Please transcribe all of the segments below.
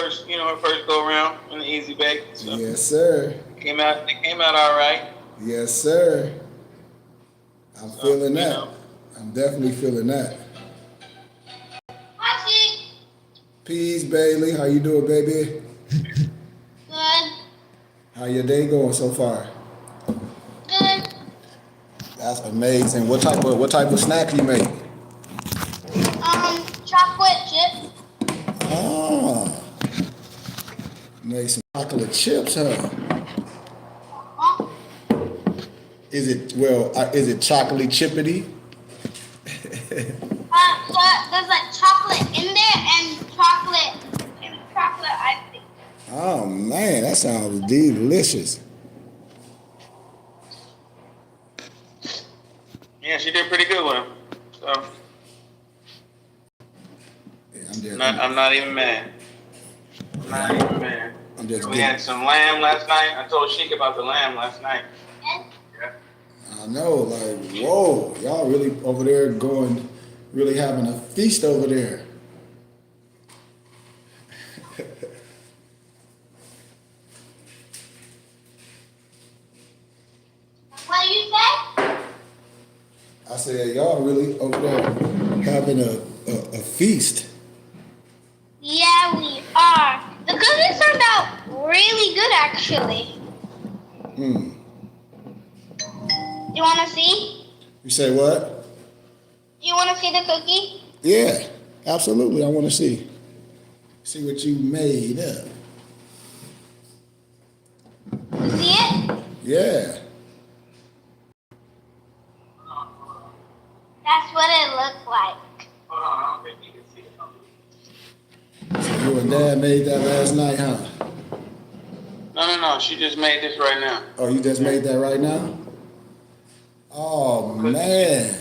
her first go around in the Easy Bake. So yes, sir. They came out all right. Yes, sir. I'm feeling that. I'm definitely feeling that. Peace, Bailey. How you doing, baby? Good. How your day going so far? Good. That's amazing. What type of snack you make? Chocolate chip. Ah, make some chocolate chips, huh? Huh? Is it chocolatey chippity? So there's like chocolate in there and chocolate icing. Oh man, that sounds delicious. Yeah, she did pretty good with him. So I'm not even mad. We had some lamb last night. I told Sheik about the lamb last night. Yeah. I know, like, whoa, y'all really over there really having a feast over there. What do you say? I said, y'all really over there having a feast. Yeah, we are. The cookies turned out really good, actually. You want to see? You say what? You want to see the cookie? Yeah, absolutely. I want to see what you made up. You see it? Yeah. That's what it looked like. So you and Dad made that last night, huh? No. She just made this right now. Oh, you just made that right now? Oh man,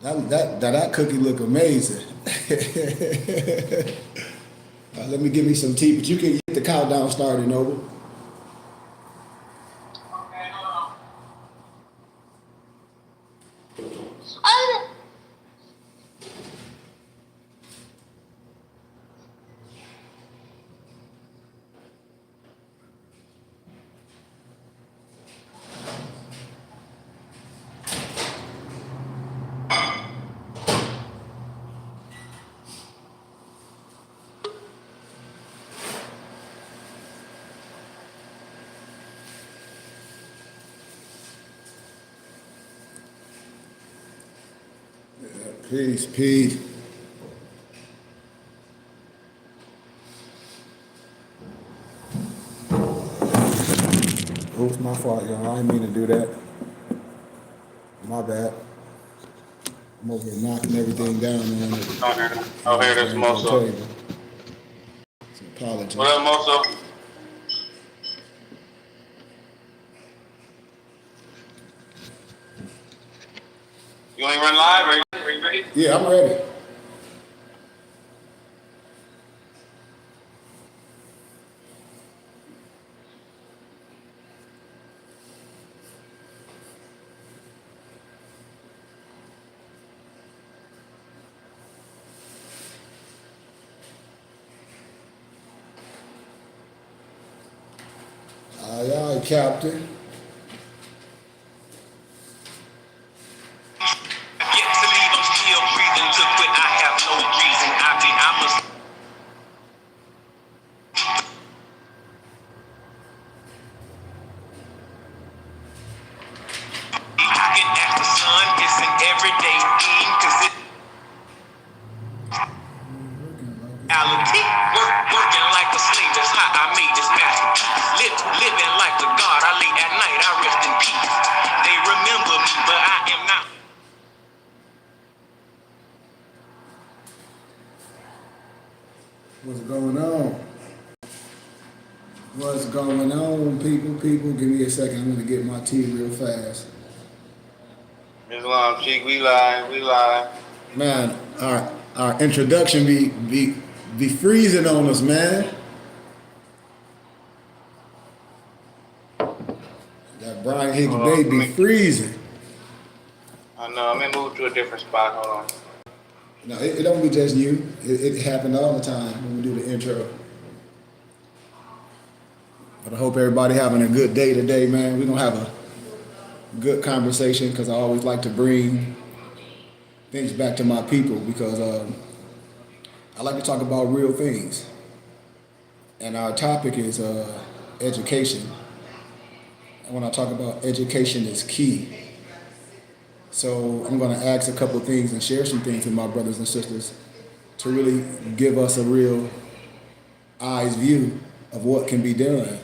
that cookie look amazing. Let me give me some tea, but you can get the countdown started, Noble. Oh, Peace. Oops, my fault, y'all. I didn't mean to do that. My bad. I'm over here knocking everything down on it. Oh, here, there's Moso. So apologize. What up, Moso? You want to run live? Are you ready? Yeah, I'm ready. Aye, Captain. Yet to leave, I'm still breathing. To quit, I have no reason. I must. Looking at the sun, it's an everyday thing. Cause it reality. Working like a slave, that's how I made this masterpiece. Living like a god, I lay at night, I rest in peace. They remember me, but I am not. What's going on? What's going on, people? Give me a second. I'm gonna get my tea real fast. Islam, Cheek, we live. Man, our introduction be freezing on us, man. That Brian Hicks baby freezing. I know, I'm gonna move to a different spot. Hold on. No, it don't be just you. It happened all the time when we do the intro. But I hope everybody having a good day today, man. We're gonna have a good conversation because I always like to bring things back to my people because I like to talk about real things. And our topic is education. And when I talk about education is key. So I'm going to ask a couple of things and share some things with my brothers and sisters to really give us a real eyes view of what can be done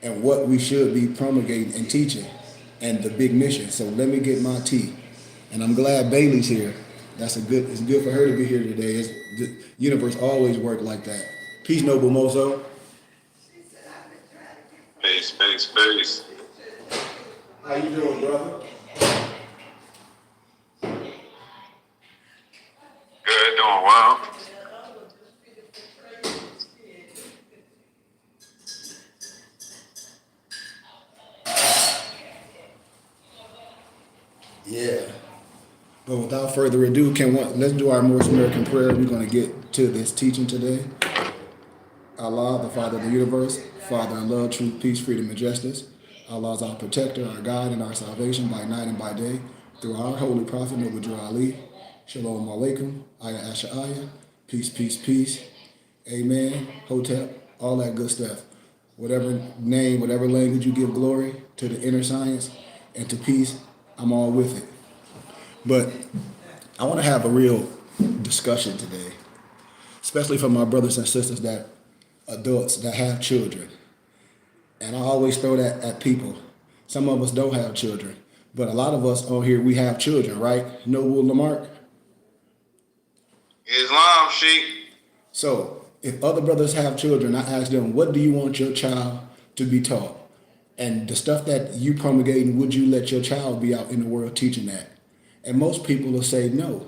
and what we should be promulgating and teaching and the big mission. So let me get my tea. And I'm glad Bailey's here. It's good for her to be here today. The universe always worked like that. Peace, Noble Mozo. Peace. How you doing, brother? Good, doing well. Yeah. But without further ado, let's do our Morse American prayer. We're going to get to this teaching today. Allah, the Father of the universe, Father in love, truth, peace, freedom, and justice. Allah is our protector, our guide, and our salvation by night and by day. Through our holy prophet, Noble Drew Ali. Shalom alaikum. Ayah Asha'ayah. Peace, peace, peace. Amen. Hotep. All that good stuff. Whatever name, whatever language you give glory to the inner science and to peace, I'm all with it. But I want to have a real discussion today, especially for my brothers and sisters adults that have children. And I always throw that at people. Some of us don't have children, but a lot of us on here, we have children, right? Noble Lamarck? Islam, Sheikh. So if other brothers have children, I ask them, what do you want your child to be taught? And the stuff that you promulgating, would you let your child be out in the world teaching that? And most people will say no.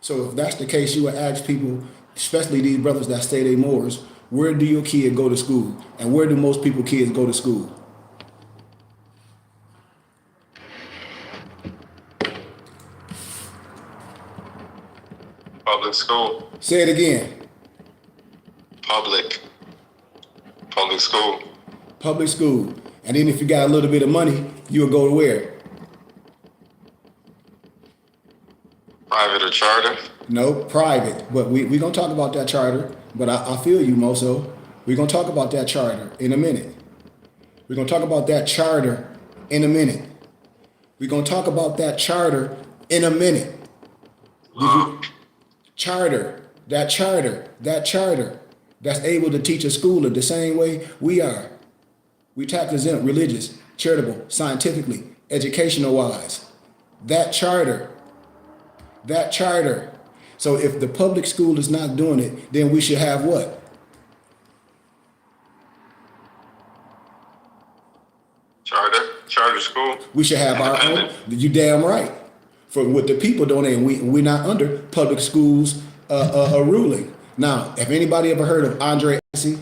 So if that's the case, you would ask people, especially these brothers that say they Moors, where do your kid go to school? And where do most people kids go to school? Public school. Say it again. Public school. Public school. And then if you got a little bit of money, you would go to where? Private or charter? No, private. But we going to talk about that charter. But I feel you, Moso. We're going to talk about that charter in a minute. We're going to talk about that charter in a minute. We're going to talk about that charter in a minute. Charter that's able to teach a schooler the same way we are. We tax exempt, religious, charitable, scientifically, educational wise. That charter. So if the public school is not doing it, then we should have what? Charter school. We should have our own. You damn right. For what the people donate, we're not under public schools ruling. Now, have anybody ever heard of Andre Agassi?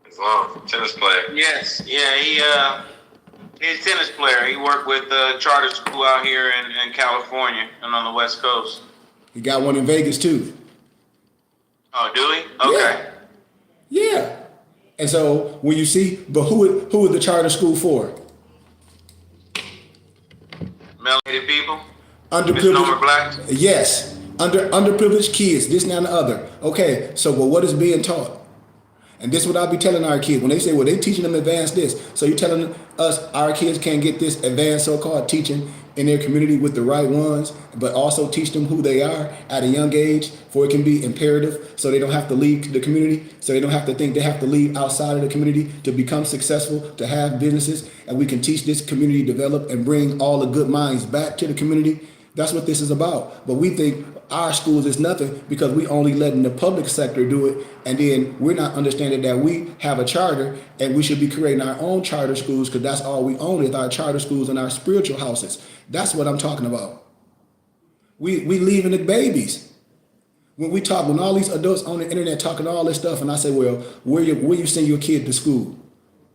Islam, tennis player. Yes, yeah, he's a tennis player. He worked with charter school out here in California and on the West Coast. He got one in Vegas too. Oh, do he? Okay. Yeah. And so when you see, but who is the charter school for? Melanated people. Underprivileged. Blacks. Yes. Underprivileged kids. This, and the other. Okay. So, but what is being taught? And this is what I'll be telling our kids when they say, well, they teaching them advanced this. So you're telling us our kids can't get this advanced so-called teaching in their community with the right ones, but also teach them who they are at a young age, for it can be imperative, so they don't have to leave the community, so they don't have to think they have to leave outside of the community to become successful, to have businesses, and we can teach this community develop and bring all the good minds back to the community. That's what this is about. But we think our schools is nothing because we only letting the public sector do it, and then we're not understanding that we have a charter and we should be creating our own charter schools because that's all we own is our charter schools and our spiritual houses. That's what I'm talking about. We leaving the babies. When all these adults on the internet talking all this stuff, and I say, well, where you send your kid to school?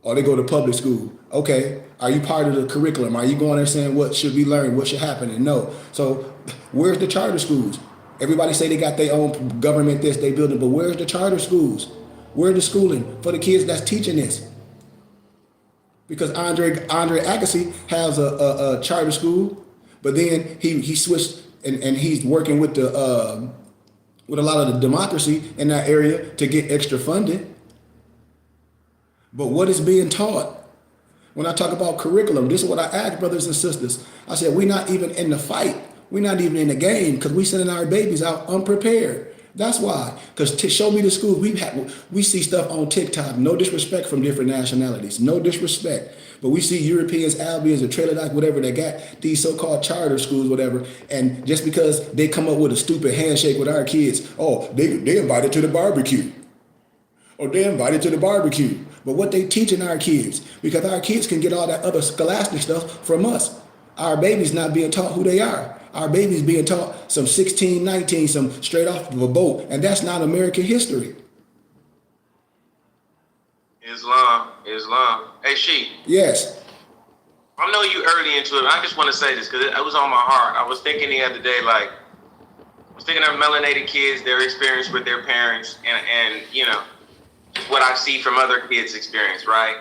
or they go to public school. Okay, are you part of the curriculum? Are you going there saying what should be learned, what should happen? And no. So where's the charter schools? Everybody say they got their own government, this, they building, but where's the charter schools? Where's the schooling for the kids that's teaching this? Because Andre Agassi has a charter school, but then he switched and he's working with the with a lot of the democracy in that area to get extra funding. But what is being taught? When I talk about curriculum, this is what I ask brothers and sisters. I said, we're not even in the fight. We're not even in the game because we sending our babies out unprepared. That's why. Because to show me the schools, we see stuff on TikTok. No disrespect from different nationalities. No disrespect. But we see Europeans, Albions, or Trailer Dock, whatever, they got these so-called charter schools, whatever. And just because they come up with a stupid handshake with our kids, oh, they invited to the barbecue. Or they invited to the barbecue. But what they teaching our kids, because our kids can get all that other scholastic stuff from us. Our babies not being taught who they are. Our babies being taught some 16, 19, some straight off of a boat. And that's not American history. Islam. Hey, She. Yes. I know you early into it. I just want to say this because it was on my heart. I was thinking the other day, like, I was thinking of melanated kids, their experience with their parents, and you know, just what I see from other kids' experience, right?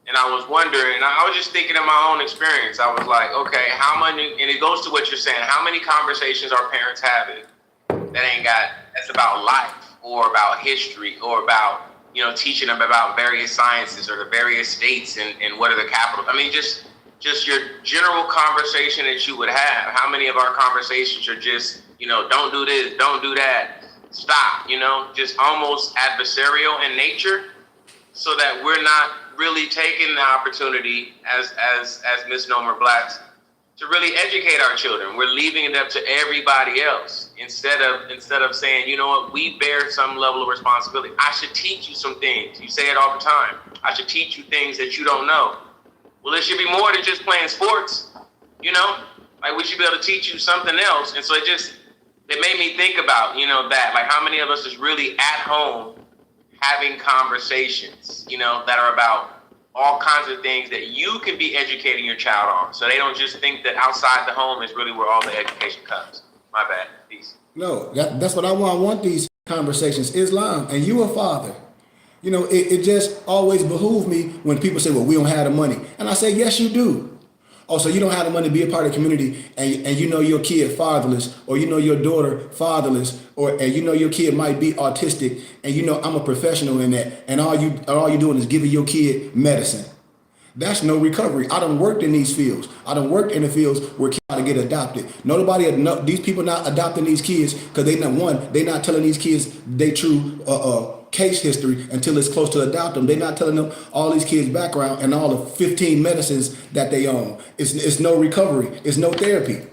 And I was wondering, I was just thinking of my own experience. I was like, okay, how many, and it goes to what you're saying, how many conversations are parents having that's about life or about history or about, you know, teaching them about various sciences or the various states and what are the capitals. I mean, just your general conversation that you would have. How many of our conversations are just, you know, don't do this, don't do that, stop, you know, just almost adversarial in nature, so that we're not really taking the opportunity as misnomer blacks to really educate our children. We're leaving it up to everybody else instead of saying, you know what, we bear some level of responsibility. I should teach you some things. You say it all the time. I should teach you things that you don't know. Well, it should be more than just playing sports, you know? Like, we should be able to teach you something else. And so it made me think about, you know, that, like, how many of us is really at home having conversations, you know, that are about all kinds of things that you can be educating your child on, so they don't just think that outside the home is really where all the education comes. My bad. Peace. No, that's what I want. I want these conversations. Islam, and you a father. You know, it just always behooves me when people say, well, we don't have the money. And I say, yes, you do. Oh, so you don't have the money to be a part of the community, and you know your kid fatherless, or you know your daughter fatherless, and you know your kid might be autistic, and you know I'm a professional in that, and all you doing is giving your kid medicine. That's no recovery. I done worked in these fields. I done worked in the fields where kids got to get adopted. These people not adopting these kids because they not telling these kids they true case history until it's close to adopt them. They're not telling them all these kids' background and all the 15 medicines that they own. It's no recovery. It's no therapy.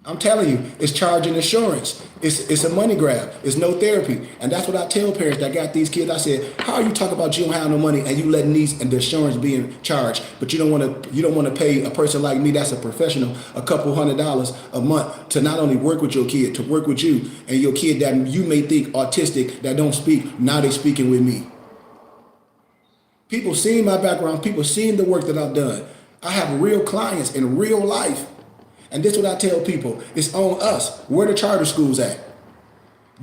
I'm telling you, it's charging insurance. It's a money grab. It's no therapy. And that's what I tell parents that got these kids. I said, how are you talking about you don't have no money and you letting these and the insurance being charged, but you don't want to pay a person like me that's a professional a couple $100 a month to not only work with your kid, to work with you and your kid that you may think autistic that don't speak, now they speaking with me. People seeing my background, people seeing the work that I've done. I have real clients in real life. And this is what I tell people. It's on us. Where the charter schools at?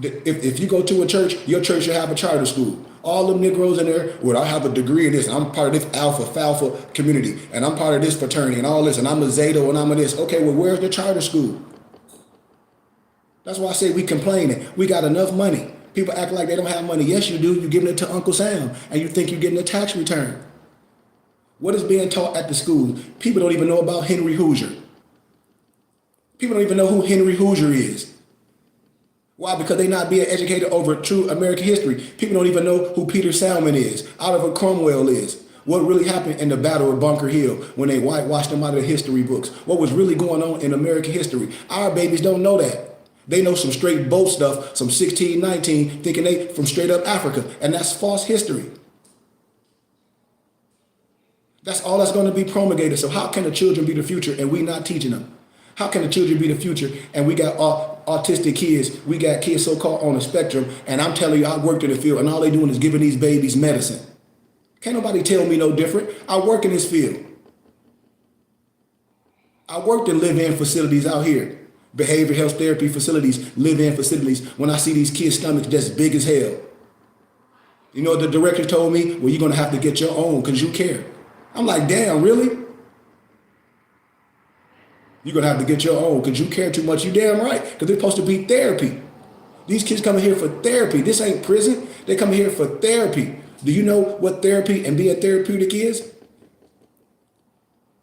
If you go to a church, your church should have a charter school. All them Negroes in there, well, I have a degree in this, and I'm part of this Alpha community, and I'm part of this fraternity, and all this, and I'm a Zeta, and I'm a this. Okay, well, where's the charter school? That's why I say we complaining. We got enough money. People act like they don't have money. Yes, you do. You're giving it to Uncle Sam, and you think you're getting a tax return. What is being taught at the school? People don't even know about Henry Hoosier. People don't even know who Henry Hoosier is. Why? Because they're not being educated over true American history. People don't even know who Peter Salmon is, Oliver Cromwell is. What really happened in the Battle of Bunker Hill when they whitewashed them out of the history books. What was really going on in American history. Our babies don't know that. They know some straight boat stuff, some 16, 19, thinking they from straight up Africa. And that's false history. That's all that's going to be promulgated. So how can the children be the future and we not teaching them? How can the children be the future? And we got autistic kids. We got kids so-called on the spectrum. And I'm telling you, I worked in the field and all they doing is giving these babies medicine. Can't nobody tell me no different. I work in this field. I worked in live-in facilities out here. Behavioral health therapy facilities, live-in facilities. When I see these kids' stomachs just big as hell. You know what the director told me? Well, you're going to have to get your own because you care. I'm like, damn, really? You're going to have to get your own because you care too much. You damn right. Because they're supposed to be therapy. These kids coming here for therapy. This ain't prison. They come here for therapy. Do you know what therapy and being therapeutic is?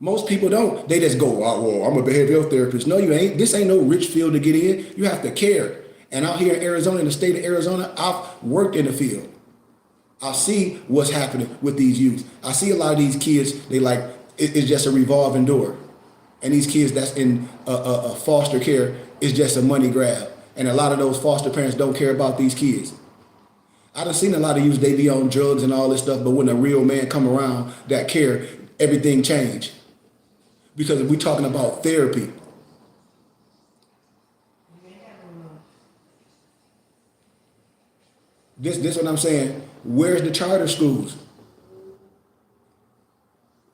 Most people don't. They just go, oh, well, I'm a behavioral therapist. No, you ain't. This ain't no rich field to get in. You have to care. And out here in Arizona, in the state of Arizona, I've worked in the field. I see what's happening with these youth. I see a lot of these kids, they like, it's just a revolving door. And these kids that's in foster care is just a money grab. And a lot of those foster parents don't care about these kids. I done seen a lot of youth, they be on drugs and all this stuff, but when a real man come around that care, everything change. Because we're talking about therapy. This what I'm saying. Where's the charter schools?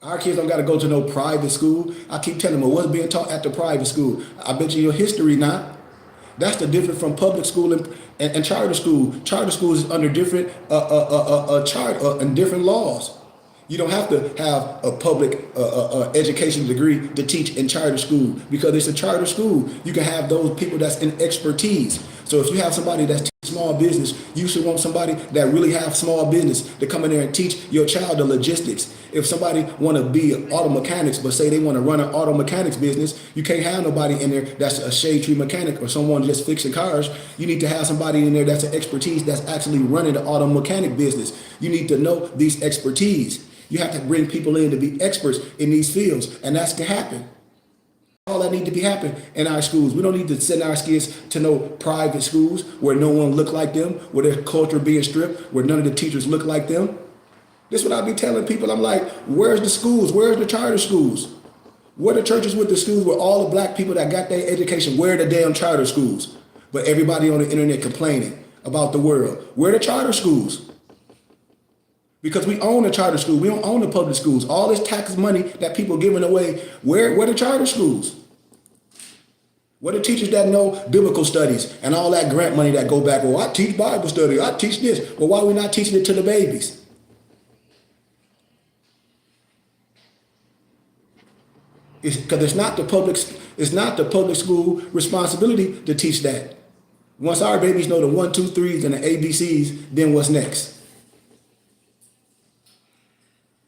Our kids don't got to go to no private school. I keep telling them, well, what's being taught at the private school? I bet you your history not. That's the difference from public school and charter school. Charter schools is under different and different laws. You don't have to have a public education degree to teach in charter school because it's a charter school. You can have those people that's in expertise. So if you have somebody that's teaching small business, you should want somebody that really have small business to come in there and teach your child the logistics. If somebody want to be an auto mechanics, but say they want to run an auto mechanics business, you can't have nobody in there that's a shade tree mechanic or someone just fixing cars. You need to have somebody in there that's an expertise that's actually running the auto mechanic business. You need to know these expertise. You have to bring people in to be experts in these fields, and that's can happen. All that need to be happening in our schools. We don't need to send our kids to no private schools where no one look like them, where their culture being stripped, where none of the teachers look like them. This is what I be telling people. I'm like, where's the schools? Where's the charter schools? Where the churches with the schools where all the black people that got their education, where are the damn charter schools? But everybody on the internet complaining about the world. Where are the charter schools? Because we own the charter school. We don't own the public schools. All this tax money that people are giving away, where the charter schools? Where the teachers that know biblical studies and all that grant money that go back, well, I teach Bible study, I teach this. Well, why are we not teaching it to the babies? Because it's not the public school responsibility to teach that. Once our babies know the 1, 2, 3s and the ABCs, then what's next?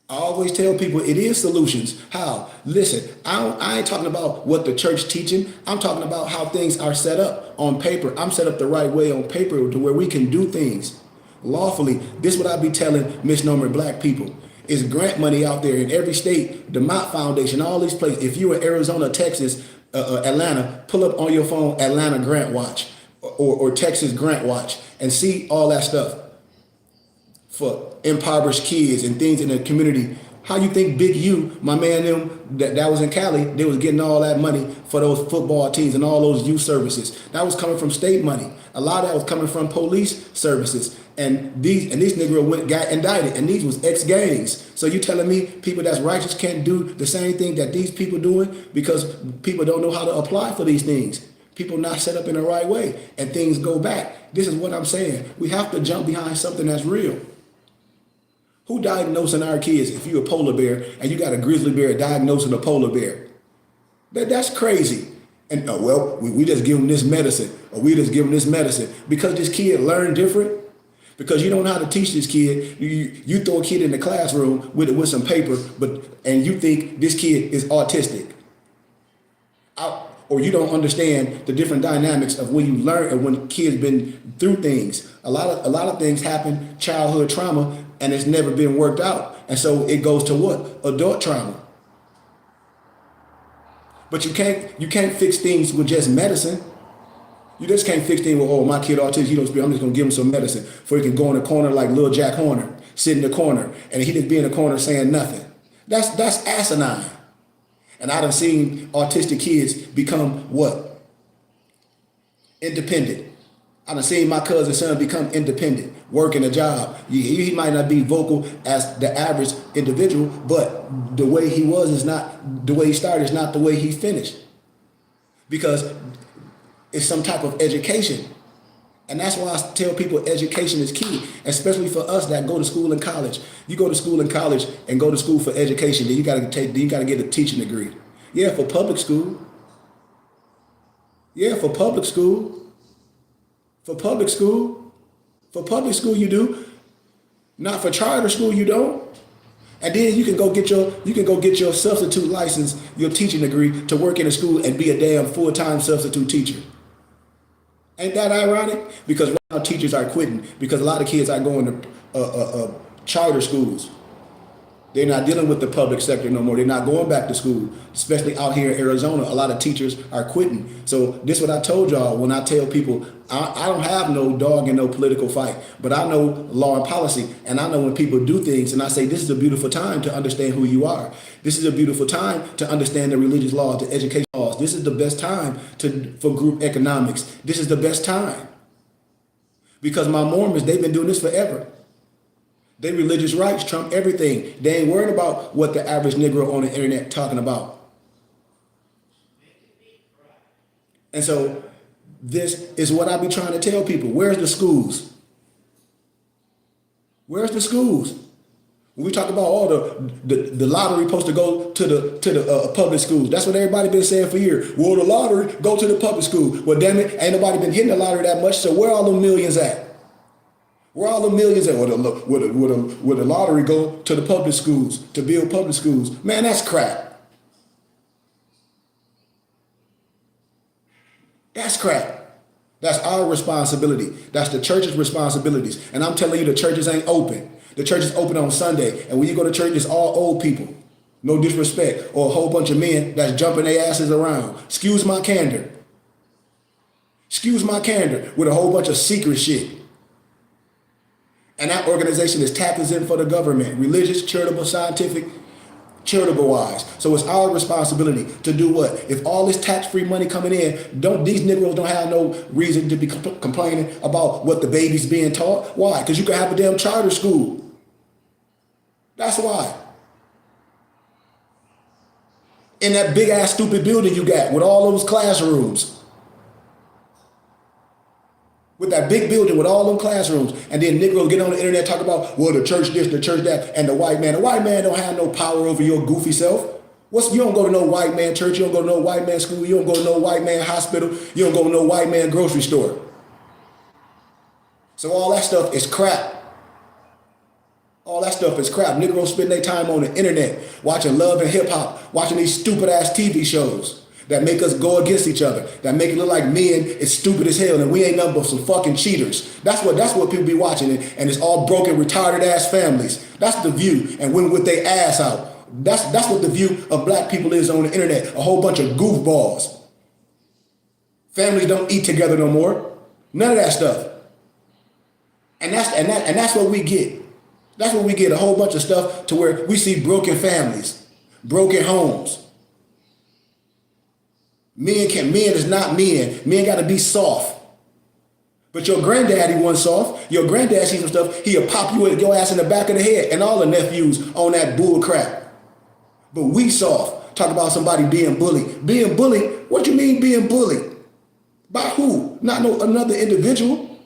I always tell people it is solutions. How? Listen, I ain't talking about what the church teaching. I'm talking about how things are set up on paper. I'm set up the right way on paper to where we can do things lawfully. This is what I be telling misnomer black people. Is grant money out there in every state, the Mott Foundation, all these places. If you're in Arizona, Texas, Atlanta, pull up on your phone Atlanta Grant Watch or Texas Grant Watch and see all that stuff for impoverished kids and things in the community. How you think Big U, my man, them that was in Cali, they was getting all that money for those football teams and all those youth services? That was coming from state money. A lot of that was coming from police services. And these niggas got indicted, and these was ex-gangs. So you telling me people that's righteous can't do the same thing that these people doing because people don't know how to apply for these things? People not set up in the right way, and things go back. This is what I'm saying. We have to jump behind something that's real. Who diagnosing our kids if you're a polar bear and you got a grizzly bear diagnosing a polar bear? That's crazy. And well, we just give them this medicine, or we just give them this medicine because this kid learned different. Because you don't know how to teach this kid. You throw a kid in the classroom with some paper, and you think this kid is autistic. Or you don't understand the different dynamics of when you learn and when kids been through things. A lot of things happen, childhood trauma, and it's never been worked out. And so it goes to what? Adult trauma. But you can't fix things with just medicine. You just can't fix things with, oh, my kid autistic, he don't speak, I'm just gonna give him some medicine before he can go in the corner like Lil Jack Horner, sit in the corner, and he just be in the corner saying nothing. That's asinine. And I done seen autistic kids become what? Independent. I done seen my cousin's son become independent, working a job. He might not be vocal as the average individual, but the way he was is not, the way he started is not the way he finished. Because it's some type of education. And that's why I tell people education is key, especially for us that go to school and college. You go to school and college and go to school for education, then you gotta get a teaching degree. Yeah, for public school. Yeah, for public school. For public school. For public school you do. Not for charter school you don't. And then you can go get your substitute license, your teaching degree to work in a school and be a damn full-time substitute teacher. Ain't that ironic? Because right now teachers are quitting because a lot of kids are going to charter schools. They're not dealing with the public sector no more. They're not going back to school, especially out here in Arizona. A lot of teachers are quitting. So this is what I told y'all when I tell people, I don't have no dog in no political fight, but I know law and policy. And I know when people do things and I say, this is a beautiful time to understand who you are. This is a beautiful time to understand the religious laws, the education laws. This is the best time for group economics. This is the best time. Because my Mormons, they've been doing this forever. Their religious rights trump everything. They ain't worried about what the average Negro on the internet talking about. And so this is what I be trying to tell people. Where's the schools? Where's the schools? When we talk about all the lottery supposed to go to the public schools. That's what everybody been saying for years. Well, the lottery go to the public school. Well, damn it, ain't nobody been hitting the lottery that much. So where all the millions at? Where all the millions at? Would the lottery go to the public schools, to build public schools? Man, that's crap. That's crap. That's our responsibility. That's the church's responsibilities. And I'm telling you, the churches ain't open. The church is open on Sunday. And when you go to church, it's all old people. No disrespect. Or a whole bunch of men that's jumping their asses around. Excuse my candor. Excuse my candor with a whole bunch of secret shit. And that organization is tapping in for the government, religious, charitable, scientific, charitable-wise. So it's our responsibility to do what? If all this tax-free money coming in, these Negroes don't have no reason to be complaining about what the baby's being taught. Why? Because you can have a damn charter school. That's why. In that big-ass stupid building you got with all those classrooms. With that big building with all them classrooms, and then Negroes get on the internet talk about, well, the church this, the church that, and the white man. The white man don't have no power over your goofy self. You don't go to no white man church, you don't go to no white man school, you don't go to no white man hospital, you don't go to no white man grocery store. So all that stuff is crap. All that stuff is crap. Negroes spend their time on the internet watching Love and Hip Hop, watching these stupid ass TV shows that make us go against each other, that make it look like men is stupid as hell and we ain't nothing but some fucking cheaters. That's what people be watching, and it's all broken, retarded ass families. That's the view, and women with their ass out. That's what the view of black people is on the internet, a whole bunch of goofballs. Families don't eat together no more. None of that stuff. And that's what we get. That's what we get, a whole bunch of stuff to where we see broken families, broken homes. Men is not men. Men got to be soft. But your granddaddy wasn't soft. Your granddad see some stuff, he'll pop your ass in the back of the head, and all the nephews on that bull crap. But we soft. Talk about somebody being bullied. Being bullied? What you mean being bullied? By who? Not no another individual.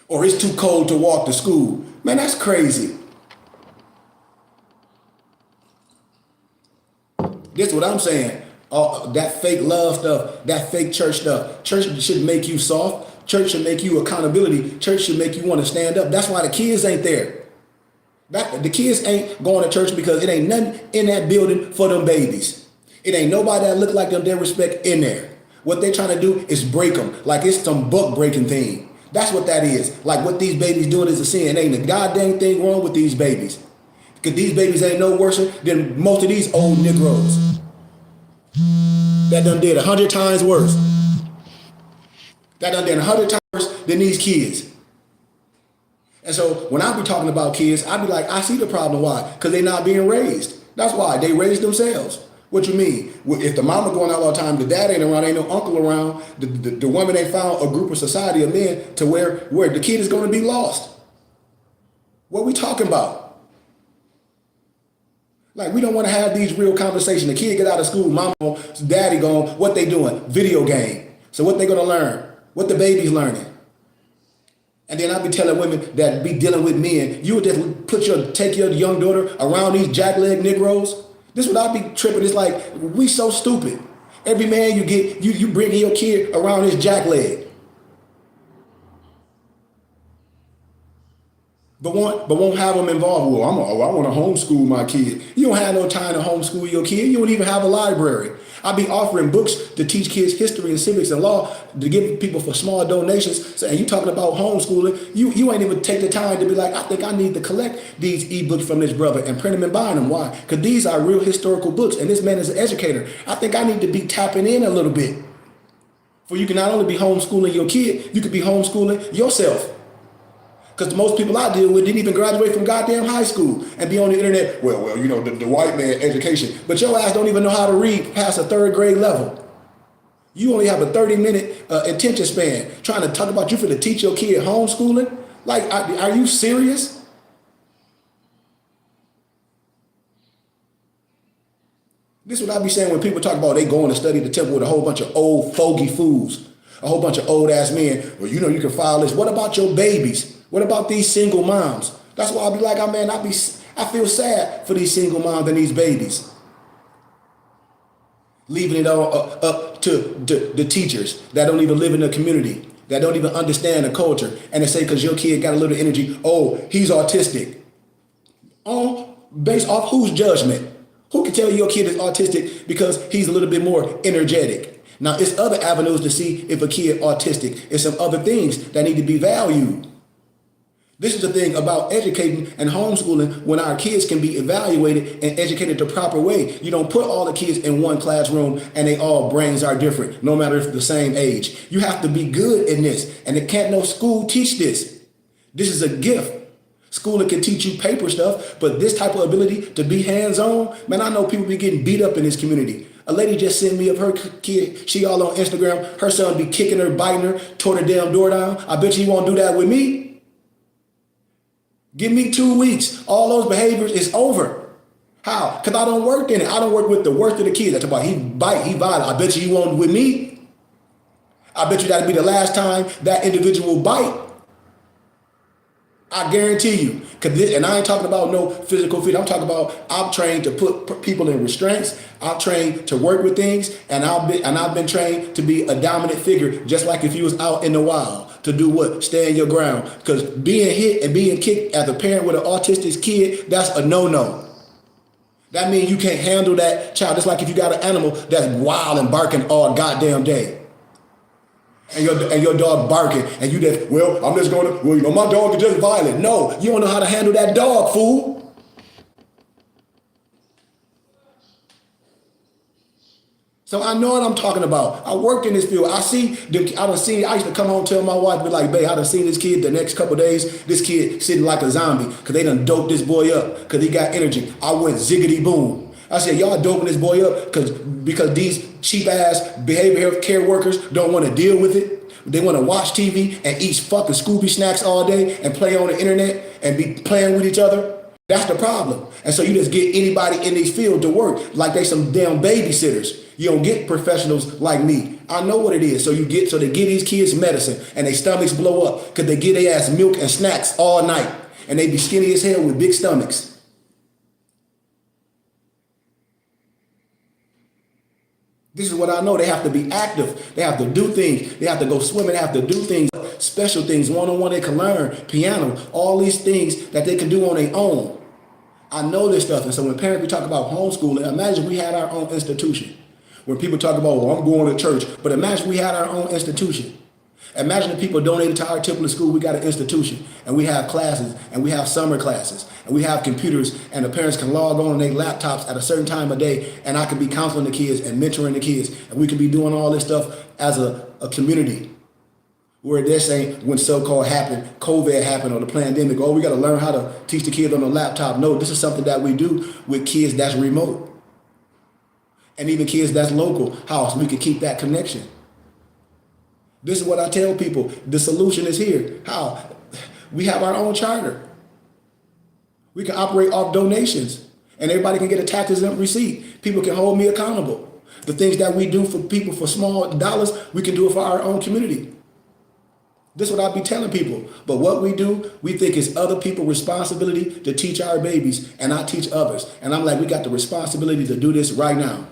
Or it's too cold to walk to school. Man, that's crazy. This is what I'm saying. That fake love stuff, that fake church stuff. Church should make you soft. Church should make you accountability. Church should make you want to stand up. That's why the kids ain't there. The kids ain't going to church because it ain't nothing in that building for them babies. It ain't nobody that look like them, their respect in there. What they trying to do is break them like it's some buck breaking thing. That's what that is. Like what these babies doing is a sin. Ain't a goddamn thing wrong with these babies. Because these babies ain't no worse than most of these old Negroes. That done did 100 times worse. That done did 100 times worse than these kids. And so when I be talking about kids, I be like, I see the problem. Why? Because they not being raised. That's why. They raised themselves. What you mean? Well, if the mama going out all the time, the dad ain't around, ain't no uncle around, the woman ain't found a group of society of men to where the kid is going to be lost. What we talking about? Like, we don't want to have these real conversations. The kid get out of school, mama, daddy gone, what they doing? Video game. So what they going to learn? What the baby's learning? And then I be telling women that be dealing with men, you would just take your young daughter around these jackleg Negroes. This would I be tripping. It's like, we so stupid. Every man you get, you bring your kid around this jackleg. But won't have them involved. Well, I want to homeschool my kid. You don't have no time to homeschool your kid. You don't even have a library. I be offering books to teach kids history and civics and law to give people for small donations. So, and you talking about homeschooling, you ain't even take the time to be like, I think I need to collect these ebooks from this brother and print them and buy them. Why? Because these are real historical books, and this man is an educator. I think I need to be tapping in a little bit. For you can not only be homeschooling your kid, you could be homeschooling yourself. Because most people I deal with didn't even graduate from goddamn high school and be on the internet. Well, you know, the white man education. But your ass don't even know how to read past a 3rd grade level. You only have a 30-minute attention span trying to talk about you for to teach your kid homeschooling. Like, are you serious? This is what I be saying when people talk about they going to study the temple with a whole bunch of old fogey fools, a whole bunch of old ass men. Well, you know, you can file this. What about your babies? What about these single moms? That's why I be like, I feel sad for these single moms and these babies. Leaving it all up to the teachers that don't even live in the community, that don't even understand the culture. And they say, because your kid got a little energy, oh, he's autistic. Based off whose judgment? Who can tell you your kid is autistic because he's a little bit more energetic? Now, it's other avenues to see if a kid is autistic. It's some other things that need to be valued. This is the thing about educating and homeschooling when our kids can be evaluated and educated the proper way. You don't put all the kids in one classroom and they all brains are different, no matter if the same age. You have to be good in this, and it can't no school teach this. This is a gift. Schooling can teach you paper stuff, but this type of ability to be hands-on, man, I know people be getting beat up in this community. A lady just sent me of her kid, she all on Instagram, her son be kicking her, biting her, tore the damn door down. I bet you won't do that with me. Give me 2 weeks. All those behaviors is over. How? Because I don't work in it. I don't work with the worst of the kids. That's about he bite, he violent. I bet you won't with me. I bet you that'll be the last time that individual bite. I guarantee you. And I ain't talking about no physical fear. I'm talking about I'm trained to put people in restraints. I'm trained to work with things, and I've been trained to be a dominant figure, just like if you was out in the wild. To do what? Stand your ground. Because being hit and being kicked as a parent with an autistic kid, that's a no-no. That means you can't handle that child. It's like if you got an animal that's wild and barking all goddamn day. And your dog barking, and you just, I'm just going to, you know, my dog is just violent. No, you don't know how to handle that dog, fool. So I know what I'm talking about. I worked in this field. I used to come home and tell my wife, be like, babe, I done seen this kid the next couple of days, this kid sitting like a zombie, because they done doped this boy up, because he got energy. I went ziggity boom. I said, y'all doping this boy up because these cheap ass behavioral care workers don't want to deal with it. They want to watch TV and eat fucking Scooby snacks all day and play on the internet and be playing with each other. That's the problem. And so you just get anybody in these fields to work like they some damn babysitters. You don't get professionals like me. I know what it is. So they give these kids medicine and their stomachs blow up because they give their ass milk and snacks all night. And they be skinny as hell with big stomachs. This is what I know. They have to be active. They have to do things. They have to go swimming. They have to do things, special things, one-on-one they can learn, piano, all these things that they can do on their own. I know this stuff. And so when parents, we talk about homeschooling, imagine we had our own institution. When people talk about, I'm going to church, but imagine we had our own institution. Imagine if people donated to our Temple school, we got an institution, and we have classes, and we have summer classes, and we have computers, and the parents can log on their laptops at a certain time of day, and I could be counseling the kids and mentoring the kids, and we could be doing all this stuff as a community. Where they're saying when so-called COVID happened, or the pandemic, we got to learn how to teach the kids on the laptop. No, this is something that we do with kids that's remote. And even kids that's local, how we can keep that connection. This is what I tell people. The solution is here. How? We have our own charter. We can operate off donations. And everybody can get a tax exempt receipt. People can hold me accountable. The things that we do for people for small dollars, we can do it for our own community. This is what I be telling people. But what we do, we think it's other people's responsibility to teach our babies and not teach others. And I'm like, we got the responsibility to do this right now.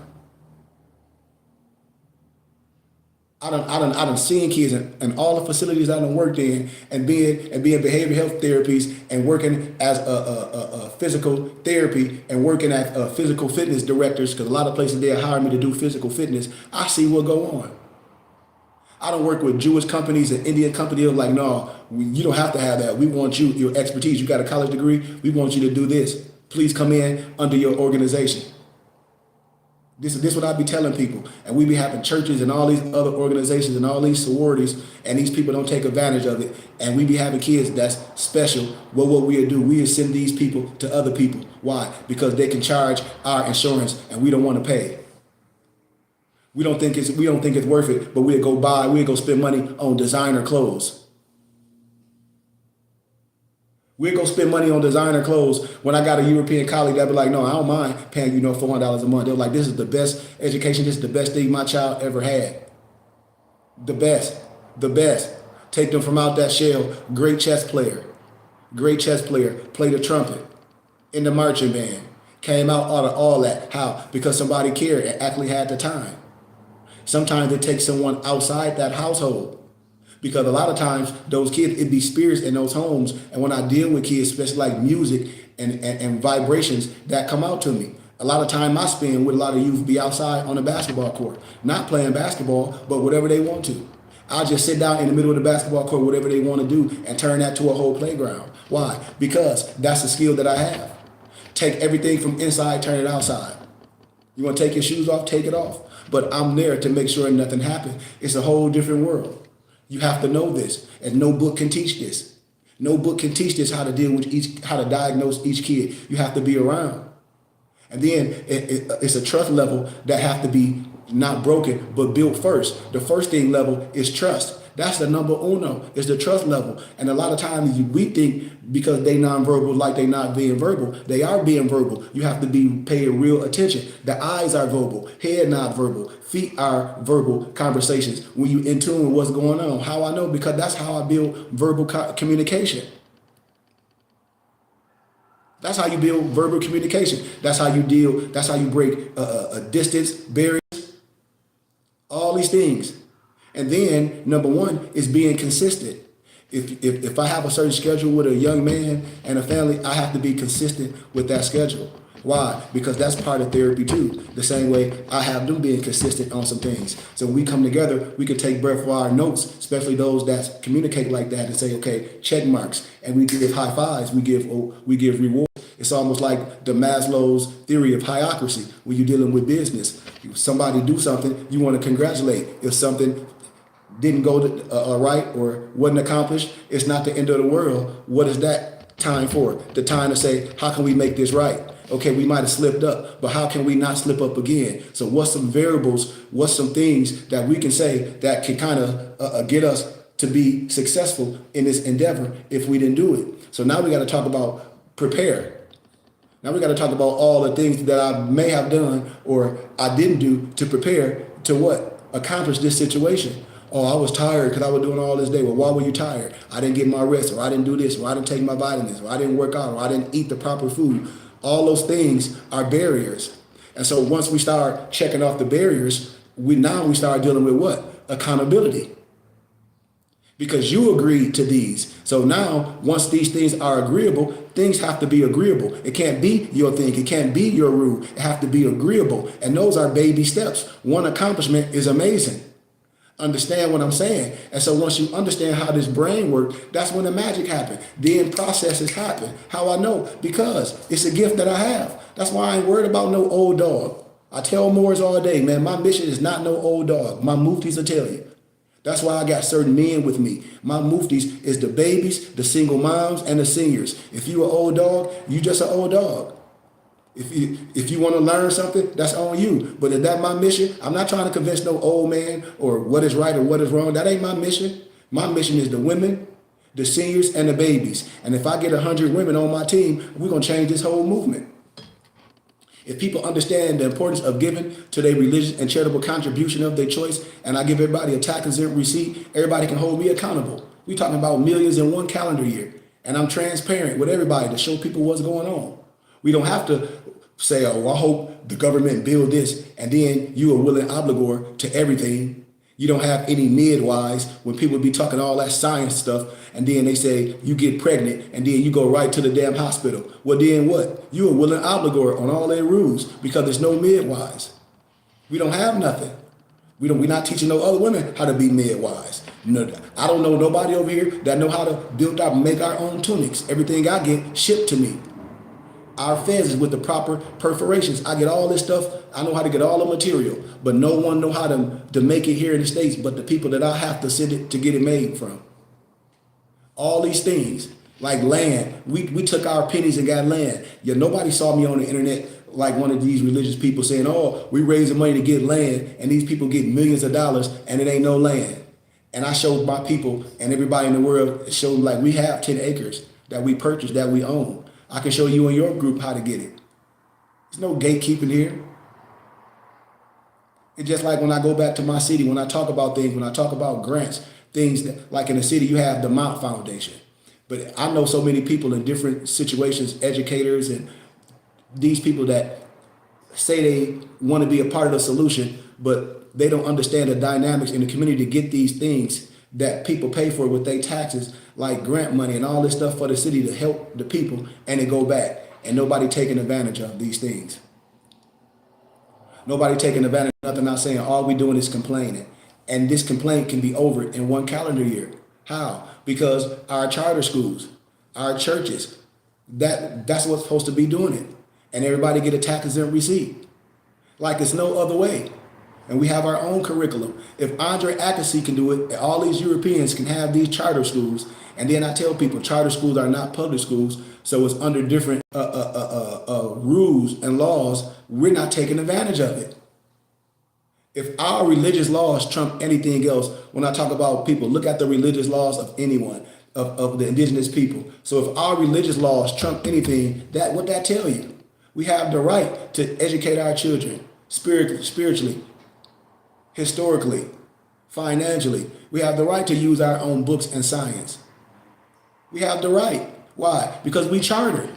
I done seen kids in all the facilities I done worked in and being behavioral health therapies and working as a physical therapy and working at physical fitness directors, because a lot of places they hire me to do physical fitness. I see what go on. I don't work with Jewish companies and Indian companies. Like, no, you don't have to have that. We want you, your expertise. You got a college degree. We want you to do this. Please come in under your organization. This is what I be telling people. And we be having churches and all these other organizations and all these sororities, and these people don't take advantage of it. And we be having kids that's special. Well, what we'll do, we'll send these people to other people. Why? Because they can charge our insurance and we don't want to pay. We don't think it's worth it, but we'll go spend money on designer clothes. We'll go spend money on designer clothes. When I got a European colleague that be like, no, I don't mind paying you $400 a month. They're like, this is the best education. This is the best thing my child ever had. The best. Take them from out that shell. Great chess player. Played the trumpet in the marching band. Came out of all that. How? Because somebody cared and actually had the time. Sometimes it takes someone outside that household. Because a lot of times those kids, it be spirits in those homes. And when I deal with kids, especially like music and vibrations that come out to me, a lot of time I spend with a lot of youth be outside on the basketball court, not playing basketball, but whatever they want to. I'll just sit down in the middle of the basketball court, whatever they want to do, and turn that to a whole playground. Why? Because that's the skill that I have. Take everything from inside, turn it outside. You want to take your shoes off, take it off. But I'm there to make sure nothing happens. It's a whole different world. You have to know this, and no book can teach this. No book can teach this, how to deal with how to diagnose each kid. You have to be around. And then it's a trust level that have to be not broken, but built first. The first thing level is trust. That's the number uno, is the trust level. And a lot of times we think because they nonverbal like they not being verbal, they are being verbal. You have to be paying real attention. The eyes are verbal, head not verbal, feet are verbal conversations. When you in tune with what's going on, how I know? Because that's how I build verbal communication. That's how you build verbal communication. That's how you break a distance, barriers, all these things. And then number one is being consistent. If I have a certain schedule with a young man and a family, I have to be consistent with that schedule. Why? Because that's part of therapy too. The same way I have them being consistent on some things. So when we come together, we can take breath for our notes, especially those that communicate like that, and say, okay, check marks. And we give high fives, we give rewards. It's almost like the Maslow's theory of hierarchy when you're dealing with business. If somebody do something, you want to congratulate. If something didn't go right or wasn't accomplished, it's not the end of the world. What is that time for? The time to say, how can we make this right? Okay, we might have slipped up, but how can we not slip up again? So what's some variables, what's some things that we can say that can kind of get us to be successful in this endeavor if we didn't do it? So now we got to talk about prepare. Now we got to talk about all the things that I may have done or I didn't do to prepare to what? Accomplish this situation. Oh, I was tired because I was doing all this day. Well, why were you tired? I didn't get my rest, or I didn't do this, or I didn't take my vitamins, or I didn't work out, or I didn't eat the proper food. All those things are barriers. And so once we start checking off the barriers, we start dealing with what? Accountability. Because you agreed to these. So now, once these things are agreeable, things have to be agreeable. It can't be your thing. It can't be your rule. It have to be agreeable. And those are baby steps. One accomplishment is amazing. Understand what I'm saying? And so once you understand how this brain works, that's when the magic happens. Then processes happen. How I know? Because it's a gift that I have. That's why I ain't worried about no old dog. I tell Moors all day, man, my mission is not no old dog. My muftis will tell you. That's why I got certain men with me. My muftis is the babies, the single moms, and the seniors. If you an old dog, you just an old dog. If you want to learn something, that's on you. But is that my mission? I'm not trying to convince no old man or what is right or what is wrong. That ain't my mission. My mission is the women, the seniors, and the babies. And if I get 100 women on my team, we're going to change this whole movement. If people understand the importance of giving to their religious and charitable contribution of their choice, and I give everybody a tax exempt receipt, everybody can hold me accountable. We're talking about millions in one calendar year. And I'm transparent with everybody to show people what's going on. We don't have to say, oh, I hope the government build this, and then you are willing obligor to everything. You don't have any midwives when people be talking all that science stuff, and then they say you get pregnant, and then you go right to the damn hospital. Well, then what? You are willing obligor on all their rules because there's no midwives. We don't have nothing. We're not teaching no other women how to be midwives. No, I don't know nobody over here that know how to build up and make our own tunics. Everything I get shipped to me. Our feds is with the proper perforations. I get all this stuff. I know how to get all the material, but no one know how to make it here in the States but the people that I have to send it to get it made from. All these things, like land. We took our pennies and got land. Yeah, nobody saw me on the internet like one of these religious people saying, oh, we raising money to get land, and these people get millions of dollars and it ain't no land. And I showed my people and everybody in the world, showed like we have 10 acres that we purchased, that we own. I can show you in your group how to get it. There's no gatekeeping here. It's just like when I go back to my city, when I talk about things, when I talk about grants, things that, like in the city, you have the Mount Foundation. But I know so many people in different situations, educators and these people that say they want to be a part of the solution, but they don't understand the dynamics in the community to get these things that people pay for with their taxes, like grant money and all this stuff for the city to help the people, and it go back. And nobody taking advantage of these things. Nobody taking advantage of nothing. Not saying all we doing is complaining. And this complaint can be over in one calendar year. How? Because our charter schools, our churches, that's what's supposed to be doing it. And everybody get a tax exempt receipt. Like it's no other way. And we have our own curriculum. If Andre Agassi can do it, all these Europeans can have these charter schools. And then I tell people charter schools are not public schools, so it's under different rules and laws. We're not taking advantage of it. If our religious laws trump anything else, when I talk about people, look at the religious laws of anyone, of the indigenous people. So if our religious laws trump anything, what that tell you? We have the right to educate our children spiritually, historically, financially. We have the right to use our own books and science. We have the right. Why? Because we chartered.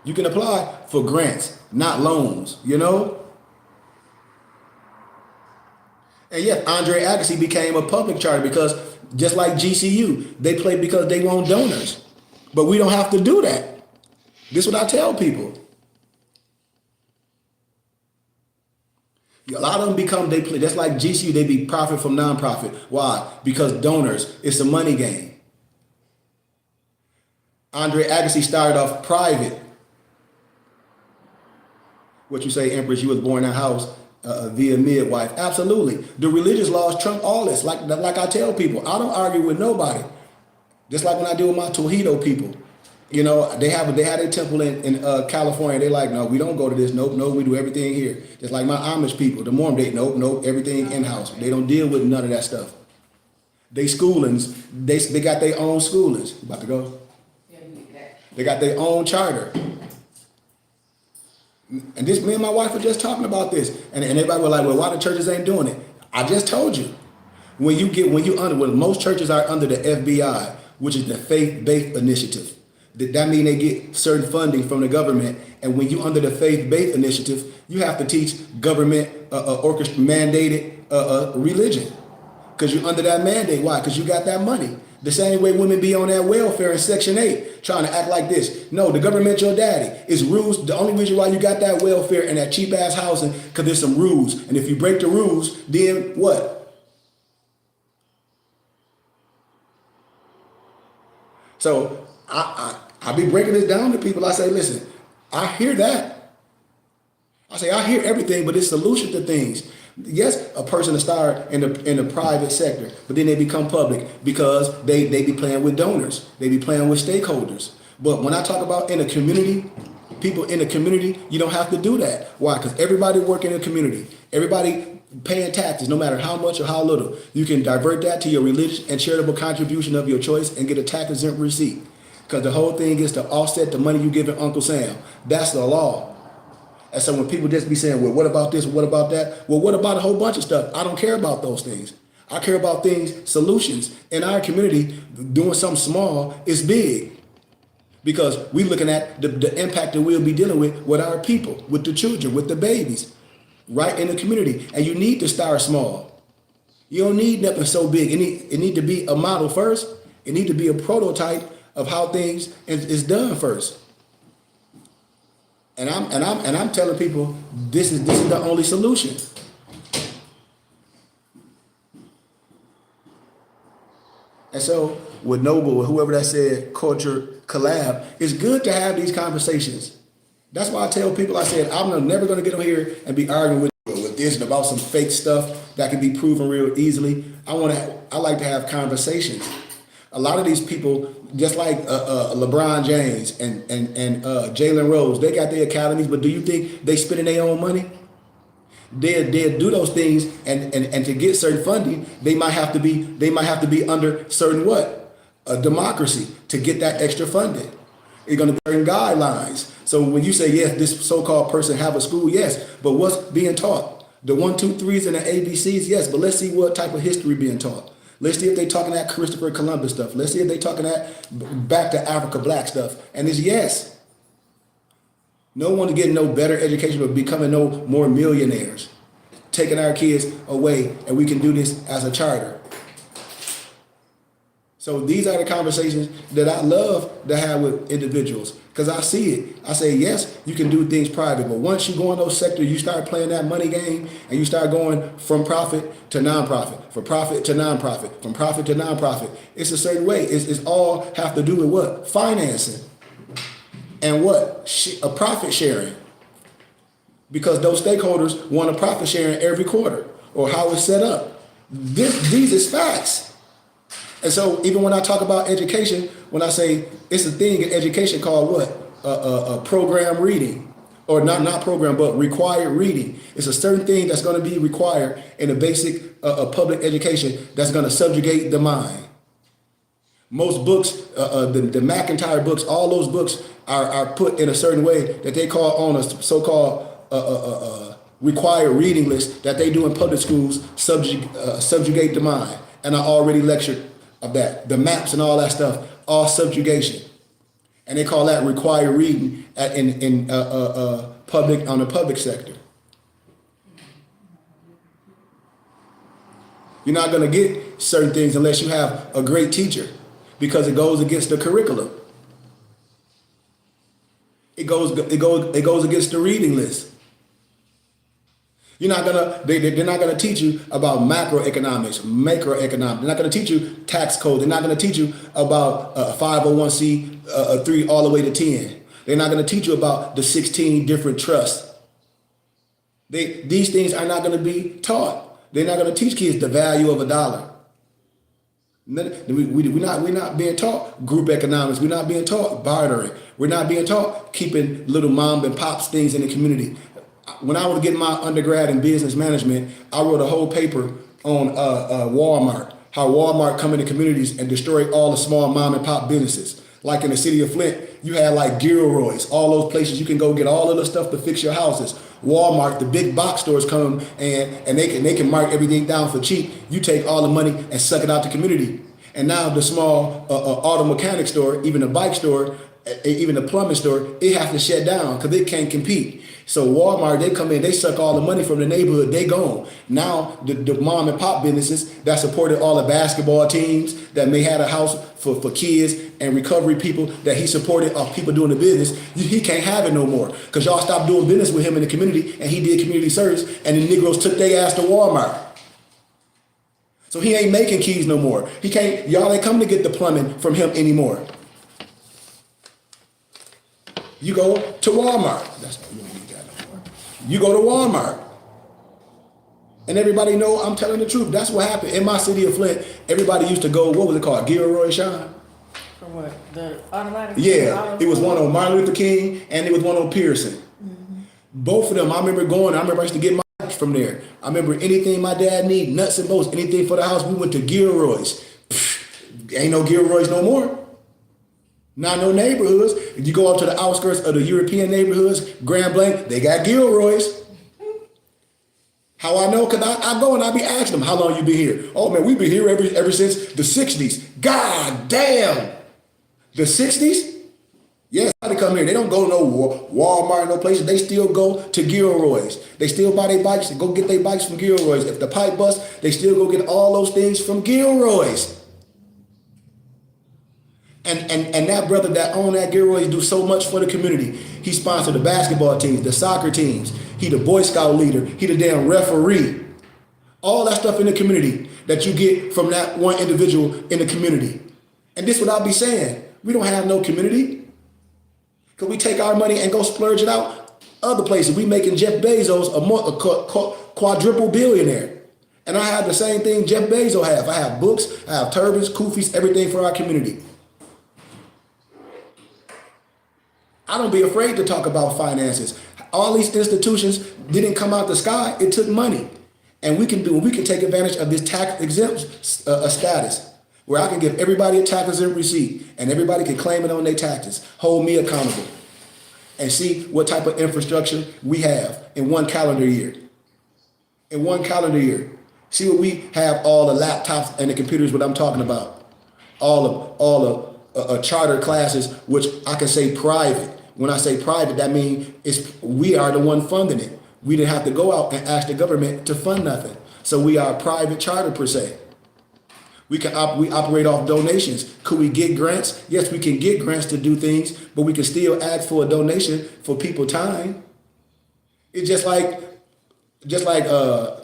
You can apply for grants, not loans, you know? And yes, Andre Agassi became a public charter because just like GCU, they play because they want donors. But we don't have to do that. This is what I tell people. A lot of them they play, just like GCU, they be profit from nonprofit. Why? Because donors, it's a money game. Andre Agassi started off private. What you say, Empress, you was born in a house via midwife. Absolutely. The religious laws trump all this. Like I tell people, I don't argue with nobody. Just like when I deal with my Toledo people. You know, they had a temple in California. They like, no, we don't go to this. Nope, no, we do everything here. Just like my Amish people, the Mormon, nope, everything in-house. They don't deal with none of that stuff. They schoolings, they got their own schoolings. You about to go? They got their own charter. And this, me and my wife were just talking about this. And everybody was like, well, why the churches ain't doing it? I just told you. When most churches are under the FBI, which is the Faith-Based Initiative. That means they get certain funding from the government. And when you under the Faith-Based Initiative, you have to teach government mandated religion. Because you're under that mandate. Why? Because you got that money. The same way women be on that welfare in Section 8, trying to act like this. No, the government your daddy. It's rules. The only reason why you got that welfare and that cheap-ass housing, because there's some rules. And if you break the rules, then what? So I be breaking this down to people. I say, listen, I hear that. I say, I hear everything, but it's solution to things. Yes, a person to start in the private sector, but then they become public because they be playing with donors. They be playing with stakeholders. But when I talk about in a community, people in the community, you don't have to do that. Why? Because everybody work in a community. Everybody paying taxes, no matter how much or how little. You can divert that to your religious and charitable contribution of your choice and get a tax exempt receipt. Because the whole thing is to offset the money you giving Uncle Sam. That's the law. And so when people just be saying, well, what about this? What about that? Well, what about a whole bunch of stuff? I don't care about those things. I care about things, solutions. In our community, doing something small is big. Because we're looking at the impact that we'll be dealing with our people, with the children, with the babies, right in the community. And you need to start small. You don't need nothing so big. It need to be a model first. It need to be a prototype of how things is done first. And I'm telling people this is the only solution. And so with Noble or whoever that said culture collab, it's good to have these conversations. That's why I tell people, I said, I'm never going to get on here and be arguing with this and about some fake stuff that can be proven real easily. I like to have conversations. A lot of these people, just like LeBron James and Jalen Rose, they got their academies, but do you think they spending their own money? They'll do those things, and to get certain funding, they might have to be under certain a democracy to get that extra funding. It's going to be certain guidelines. So when you say, yes, this so-called person have a school, yes, but what's being taught? The 1, 2, 3s and the ABCs, yes, but let's see what type of history being taught. Let's see if they talking that Christopher Columbus stuff. Let's see if they talking that back to Africa Black stuff. And it's yes. No one getting no better education but becoming no more millionaires. Taking our kids away, and we can do this as a charter. So these are the conversations that I love to have with individuals, because I see it. I say, yes, you can do things private, but once you go in those sectors, you start playing that money game, and you start going from profit to nonprofit, from profit to nonprofit, from profit to nonprofit. It's a certain way. It's all have to do with what? Financing. And what? A profit sharing. Because those stakeholders want a profit sharing every quarter, or how it's set up. These is facts. And so even when I talk about education, when I say it's a thing in education called what? Program reading. Or not program, but required reading. It's a certain thing that's going to be required in a basic public education that's going to subjugate the mind. Most books, the McIntyre books, all those books are put in a certain way that they call on a so-called required reading list that they do in public schools, subjugate the mind. And I already lectured of that. The maps and all that stuff, all subjugation. And they call that required reading in public, on the public sector. You're not going to get certain things unless you have a great teacher, because it goes against the curriculum. It goes against the reading list. They're not gonna teach you about macroeconomics, macroeconomics. They're not gonna teach you tax code. They're not gonna teach you about 501c3 all the way to 10. They're not gonna teach you about the 16 different trusts. These things are not gonna be taught. They're not gonna teach kids the value of $1. We're not being taught group economics. We're not being taught bartering. We're not being taught keeping little mom and pops things in the community. When I was getting my undergrad in business management, I wrote a whole paper on Walmart, how Walmart come into communities and destroy all the small mom and pop businesses. Like in the city of Flint, you had like Gilroy's, all those places you can go get all of the stuff to fix your houses. Walmart, the big box stores come and they can mark everything down for cheap. You take all the money and suck it out the community. And now the small auto mechanic store, even the bike store, even the plumbing store, it has to shut down because it can't compete. So Walmart, they come in, they suck all the money from the neighborhood, they gone. Now the mom and pop businesses that supported all the basketball teams, that may have a house for kids and recovery people that he supported, people doing the business, he can't have it no more. Because y'all stopped doing business with him in the community and he did community service and the Negroes took their ass to Walmart. So he ain't making keys no more. Y'all ain't come to get the plumbing from him anymore. You go to Walmart. That's why you don't need that no more. You go to Walmart. And everybody know I'm telling the truth. That's what happened. In my city of Flint, everybody used to go, what was it called? Gilroy Shine? For what? The automatic? Yeah, it was one on Martin Luther King and it was one on Pearson. Both of them, I remember going, I used to get my from there. I remember anything my dad need, nuts and bolts, anything for the house, we went to Gilroy's. Ain't no Gilroy's no more. Not no neighborhoods. If you go up to the outskirts of the European neighborhoods, Grand Blanc, they got Gilroy's. How I know? Because I go and I be asking them, how long you been here? Oh man, we've been here ever since the 60s. God damn. The 60s? Yeah, they come here. They don't go no Walmart, no places. They still go to Gilroy's. They still buy their bikes and go get their bikes from Gilroy's. If the pipe bust, they still go get all those things from Gilroy's. And that brother that owned that Gilroy's do so much for the community. He sponsored the basketball teams, the soccer teams. He the Boy Scout leader. He the damn referee. All that stuff in the community that you get from that one individual in the community. And this is what I'll be saying. We don't have no community. Because we take our money and go splurge it out other places. We making Jeff Bezos a quadruple billionaire. And I have the same thing Jeff Bezos have. I have books, I have turbans, kufis, everything for our community. I don't be afraid to talk about finances. All these institutions didn't come out the sky. It took money. And we can take advantage of this tax exempt status where I can give everybody a tax exempt receipt and everybody can claim it on their taxes, hold me accountable, and see what type of infrastructure we have in one calendar year. In one calendar year. See what we have, all the laptops and the computers, what I'm talking about. All the charter classes, which I can say private. When I say private, that means we are the one funding it. We didn't have to go out and ask the government to fund nothing. So we are a private charter per se. We operate off donations. Could we get grants? Yes, we can get grants to do things, but we can still ask for a donation for people time. It's just like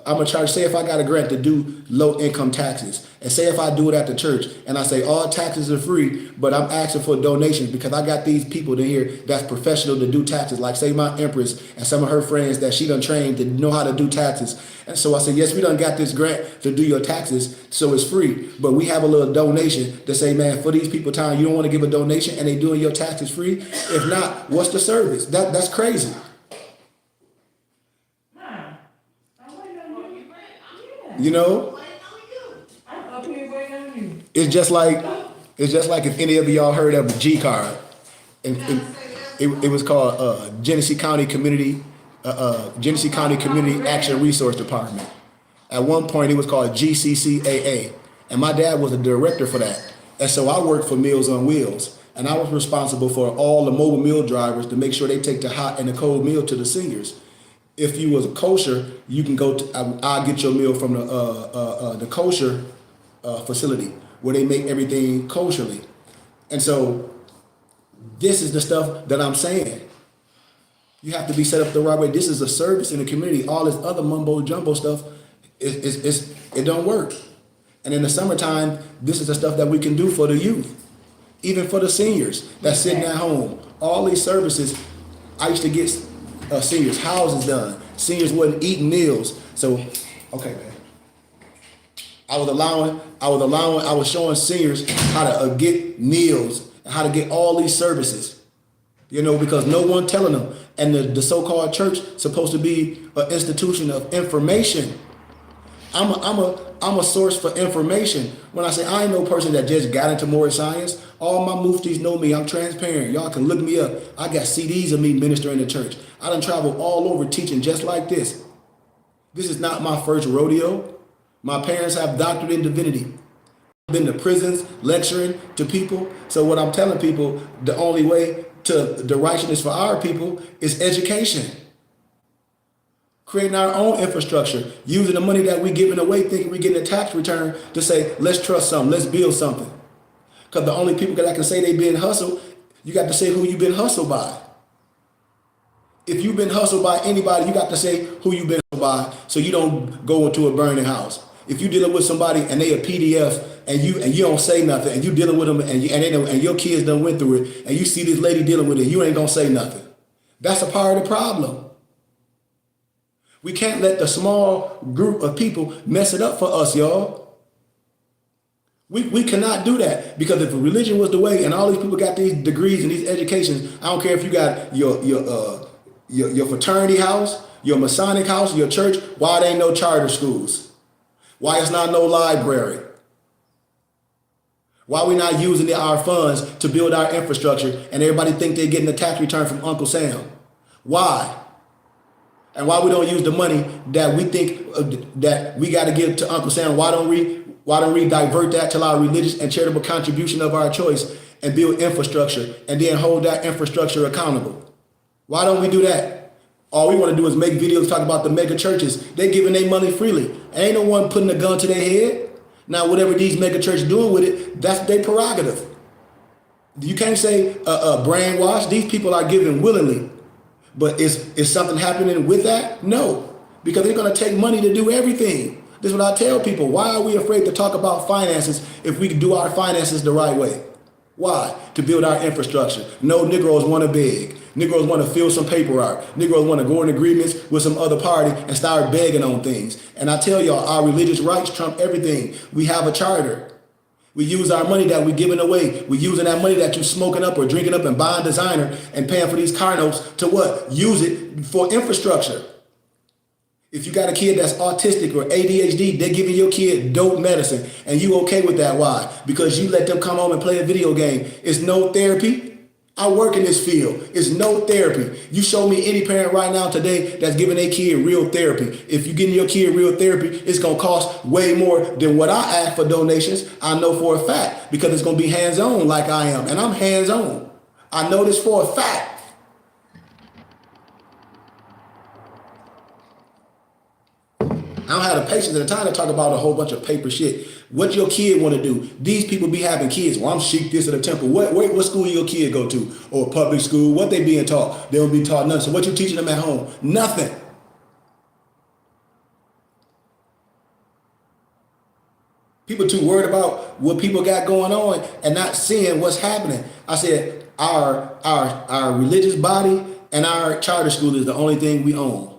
I'm a charge. Say if I got a grant to do low income taxes, and say if I do it at the church, and I say all taxes are free, but I'm asking for donations because I got these people in here that's professional to do taxes. Like say my Empress and some of her friends that she done trained to know how to do taxes. And so I said, yes, we done got this grant to do your taxes, so it's free. But we have a little donation to say, man, for these people time, you don't want to give a donation and they doing your taxes free. If not, what's the service? That's crazy. You know, it's just like if any of y'all heard of the G card, and it was called Genesee County Community Action Resource Department. At one point, it was called GCCAA, and my dad was the director for that. And so I worked for Meals on Wheels, and I was responsible for all the mobile meal drivers to make sure they take the hot and the cold meal to the seniors. If you was kosher, you can go to, I'll get your meal from the kosher facility where they make everything kosherly. And so this is the stuff that I'm saying. You have to be set up the right way. This is a service in the community. All this other mumbo jumbo stuff, it don't work. And in the summertime, this is the stuff that we can do for the youth, even for the seniors that's sitting at home. All these services, I used to get seniors' houses done. Seniors wasn't eating meals. So, okay, man. I was showing seniors how to get meals, how to get all these services. You know, because no one telling them. And the so-called church supposed to be an institution of information. I'm a source for information. When I say I ain't no person that just got into more science, all my muftis know me. I'm transparent. Y'all can look me up. I got CDs of me ministering in the church. I done traveled all over teaching just like this. This is not my first rodeo. My parents have doctorate in divinity. I've been to prisons lecturing to people. So what I'm telling people, the only way to the righteousness for our people is education. Creating our own infrastructure, using the money that we're giving away, thinking we're getting a tax return to say, let's trust something, let's build something. Because the only people that can say they been hustled, you got to say who you've been hustled by. If you've been hustled by anybody, you got to say who you've been hustled by so you don't go into a burning house. If you're dealing with somebody and they a PDF and you don't say nothing and you dealing with them and your kids done went through it and you see this lady dealing with it, you ain't gonna say nothing. That's a part of the problem. We can't let the small group of people mess it up for us, y'all. We cannot do that, because if religion was the way and all these people got these degrees and these educations, I don't care if you got your fraternity house, your Masonic house, your church, why there ain't no charter schools? Why it's not no library? Why we not using our funds to build our infrastructure and everybody think they're getting a tax return from Uncle Sam? Why? And why we don't use the money that we think that we got to give to Uncle Sam? Why don't we divert that to our religious and charitable contribution of our choice and build infrastructure and then hold that infrastructure accountable? Why don't we do that? All we want to do is make videos talk about the mega churches. They giving their money freely. Ain't no one putting a gun to their head. Now, whatever these mega churches doing with it, that's their prerogative. You can't say brainwash. These people are giving willingly. But is something happening with that? No, because they're going to take money to do everything. This is what I tell people. Why are we afraid to talk about finances if we can do our finances the right way? Why? To build our infrastructure. No, Negroes want to beg. Negroes want to fill some paperwork. Negroes want to go in agreements with some other party and start begging on things. And I tell y'all, our religious rights trump everything. We have a charter. We use our money that we're giving away. We're using that money that you're smoking up or drinking up and buying designer and paying for these car notes to what? Use it for infrastructure. If you got a kid that's autistic or ADHD, they're giving your kid dope medicine. And you okay with that? Why? Because you let them come home and play a video game. It's no therapy. I work in this field. It's no therapy. You show me any parent right now today that's giving their kid real therapy. If you're getting your kid real therapy, it's going to cost way more than what I ask for donations. I know for a fact, because it's going to be hands-on like I am. And I'm hands-on. I know this for a fact. I don't have the patience and the time to talk about a whole bunch of paper shit. What your kid want to do? These people be having kids. Well, I'm Sheik this at the temple. What school your kid go to? Or public school? What they being taught? They don't be taught nothing. So what you teaching them at home? Nothing. People too worried about what people got going on and not seeing what's happening. I said our religious body and our charter school is the only thing we own.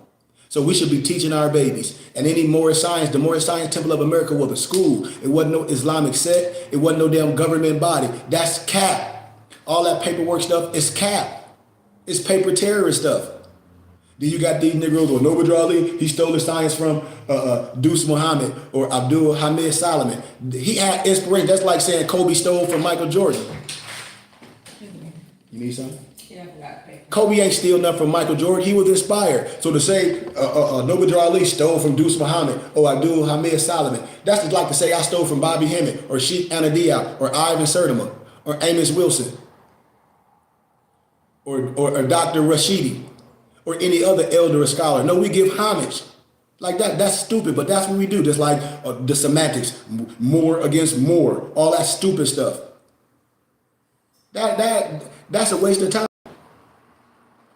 So we should be teaching our babies. And any Moorish Science, the Moorish Science Temple of America was a school. It wasn't no Islamic sect. It wasn't no damn government body. That's cap. All that paperwork stuff is cap. It's paper terrorist stuff. Then you got these Negroes, or Noble Drew Ali, he stole his science from Deuce Muhammad or Abdul Hamid Solomon. He had inspiration. That's like saying Kobe stole from Michael Jordan. You need something? Kobe ain't steal nothing from Michael Jordan. He was inspired. So to say Noble Drew Ali stole from Deuce Muhammad or Abdul Hamid Solomon, that's just like to say I stole from Bobby Hemmett or Sheikh Anta Diop or Ivan Sertima or Amos Wilson or Dr. Rashidi or any other elder or scholar. No, we give homage. Like that, that's stupid, but that's what we do. Just like the semantics, more against more, all that stupid stuff. That's a waste of time.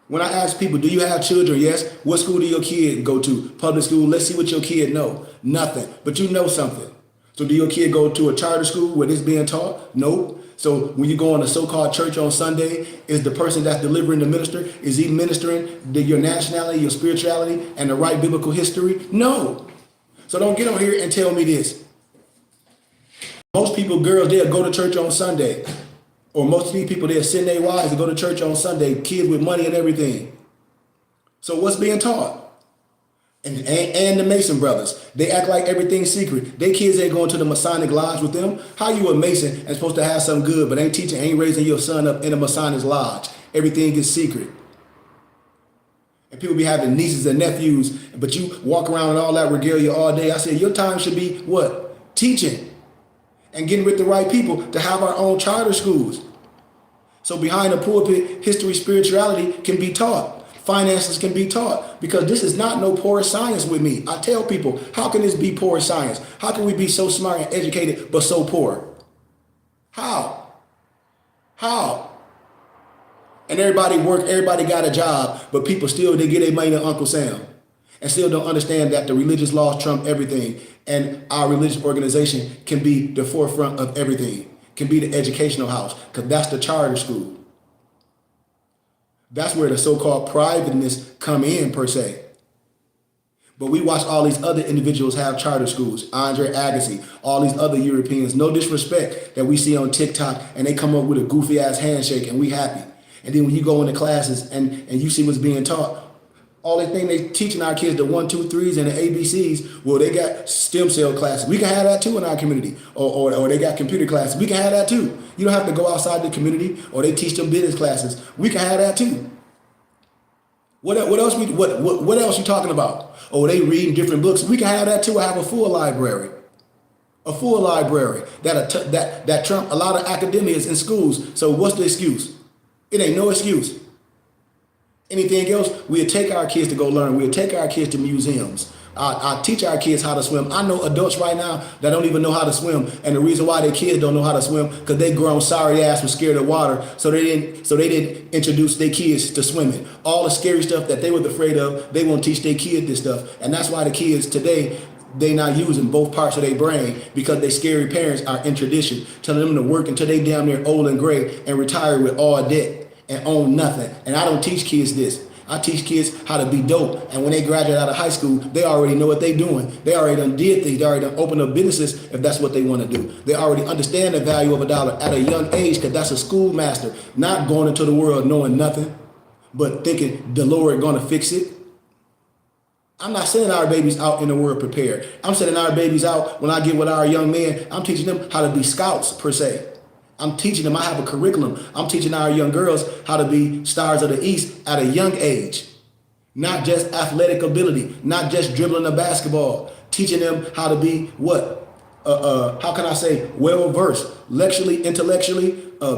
When I ask people, do you have children? Yes. What school do your kid go to? Public school. Let's see what your kid know. Nothing. But you know something. So do your kid go to a charter school where this being taught? Nope. So when you go in a so-called church on Sunday, is the person that's delivering the minister, is he ministering your nationality, your spirituality, and the right biblical history? No. So don't get on here and tell me this. Most people, girls, they'll go to church on Sunday. Or most of these people, they'll send their wives to go to church on Sunday, kids with money and everything. So what's being taught? And the Mason brothers, they act like everything's secret. Their kids ain't going to the Masonic Lodge with them. How you a Mason and supposed to have something good, but ain't teaching, ain't raising your son up in a Masonic Lodge? Everything is secret. And people be having nieces and nephews, but you walk around in all that regalia all day. I said, your time should be what? Teaching. And getting with the right people to have our own charter schools. So behind the pulpit, history, spirituality can be taught. Finances can be taught. Because this is not no poor science with me. I tell people, how can this be poor science? How can we be so smart and educated but so poor? How? And everybody work, everybody got a job, but people still, they get their money to Uncle Sam. And still don't understand that the religious laws trump everything. And our religious organization can be the forefront of everything. Can be the educational house, because that's the charter school. That's where the so-called privateness come in, per se. But we watch all these other individuals have charter schools, Andre Agassi, all these other Europeans, no disrespect, that we see on TikTok, and they come up with a goofy ass handshake and we happy. And then when you go into classes and you see what's being taught, all they think they teaching our kids the 1, 2, 3s and the ABCs. Well, they got stem cell classes. We can have that too in our community. Or they got computer classes. We can have that too. You don't have to go outside the community, or they teach them business classes. We can have that too. What else you talking about? Oh, they reading different books. We can have that too. I have a full library. A full library that trump a lot of academias in schools. So what's the excuse? It ain't no excuse. Anything else, we'll take our kids to go learn. We'll take our kids to museums. I teach our kids how to swim. I know adults right now that don't even know how to swim, and the reason why their kids don't know how to swim because they grown sorry ass and scared of water, so they didn't introduce their kids to swimming. All the scary stuff that they were afraid of, they won't teach their kids this stuff, and that's why the kids today, they not using both parts of their brain because their scary parents are in tradition, telling them to work until they down there old and gray and retire with all debt and own nothing. And I don't teach kids this. I teach kids how to be dope. And when they graduate out of high school, they already know what they're doing. They already done did things. They already done opened up businesses if that's what they want to do. They already understand the value of $1 at a young age because that's a schoolmaster, not going into the world knowing nothing, but thinking the Lord going to fix it. I'm not sending our babies out in the world prepared. I'm sending our babies out when I get with our young men. I'm teaching them how to be scouts per se. I'm teaching them, I have a curriculum. I'm teaching our young girls how to be stars of the East at a young age. Not just athletic ability, not just dribbling a basketball. Teaching them how to be what? How can I say, well-versed, lecturally, intellectually,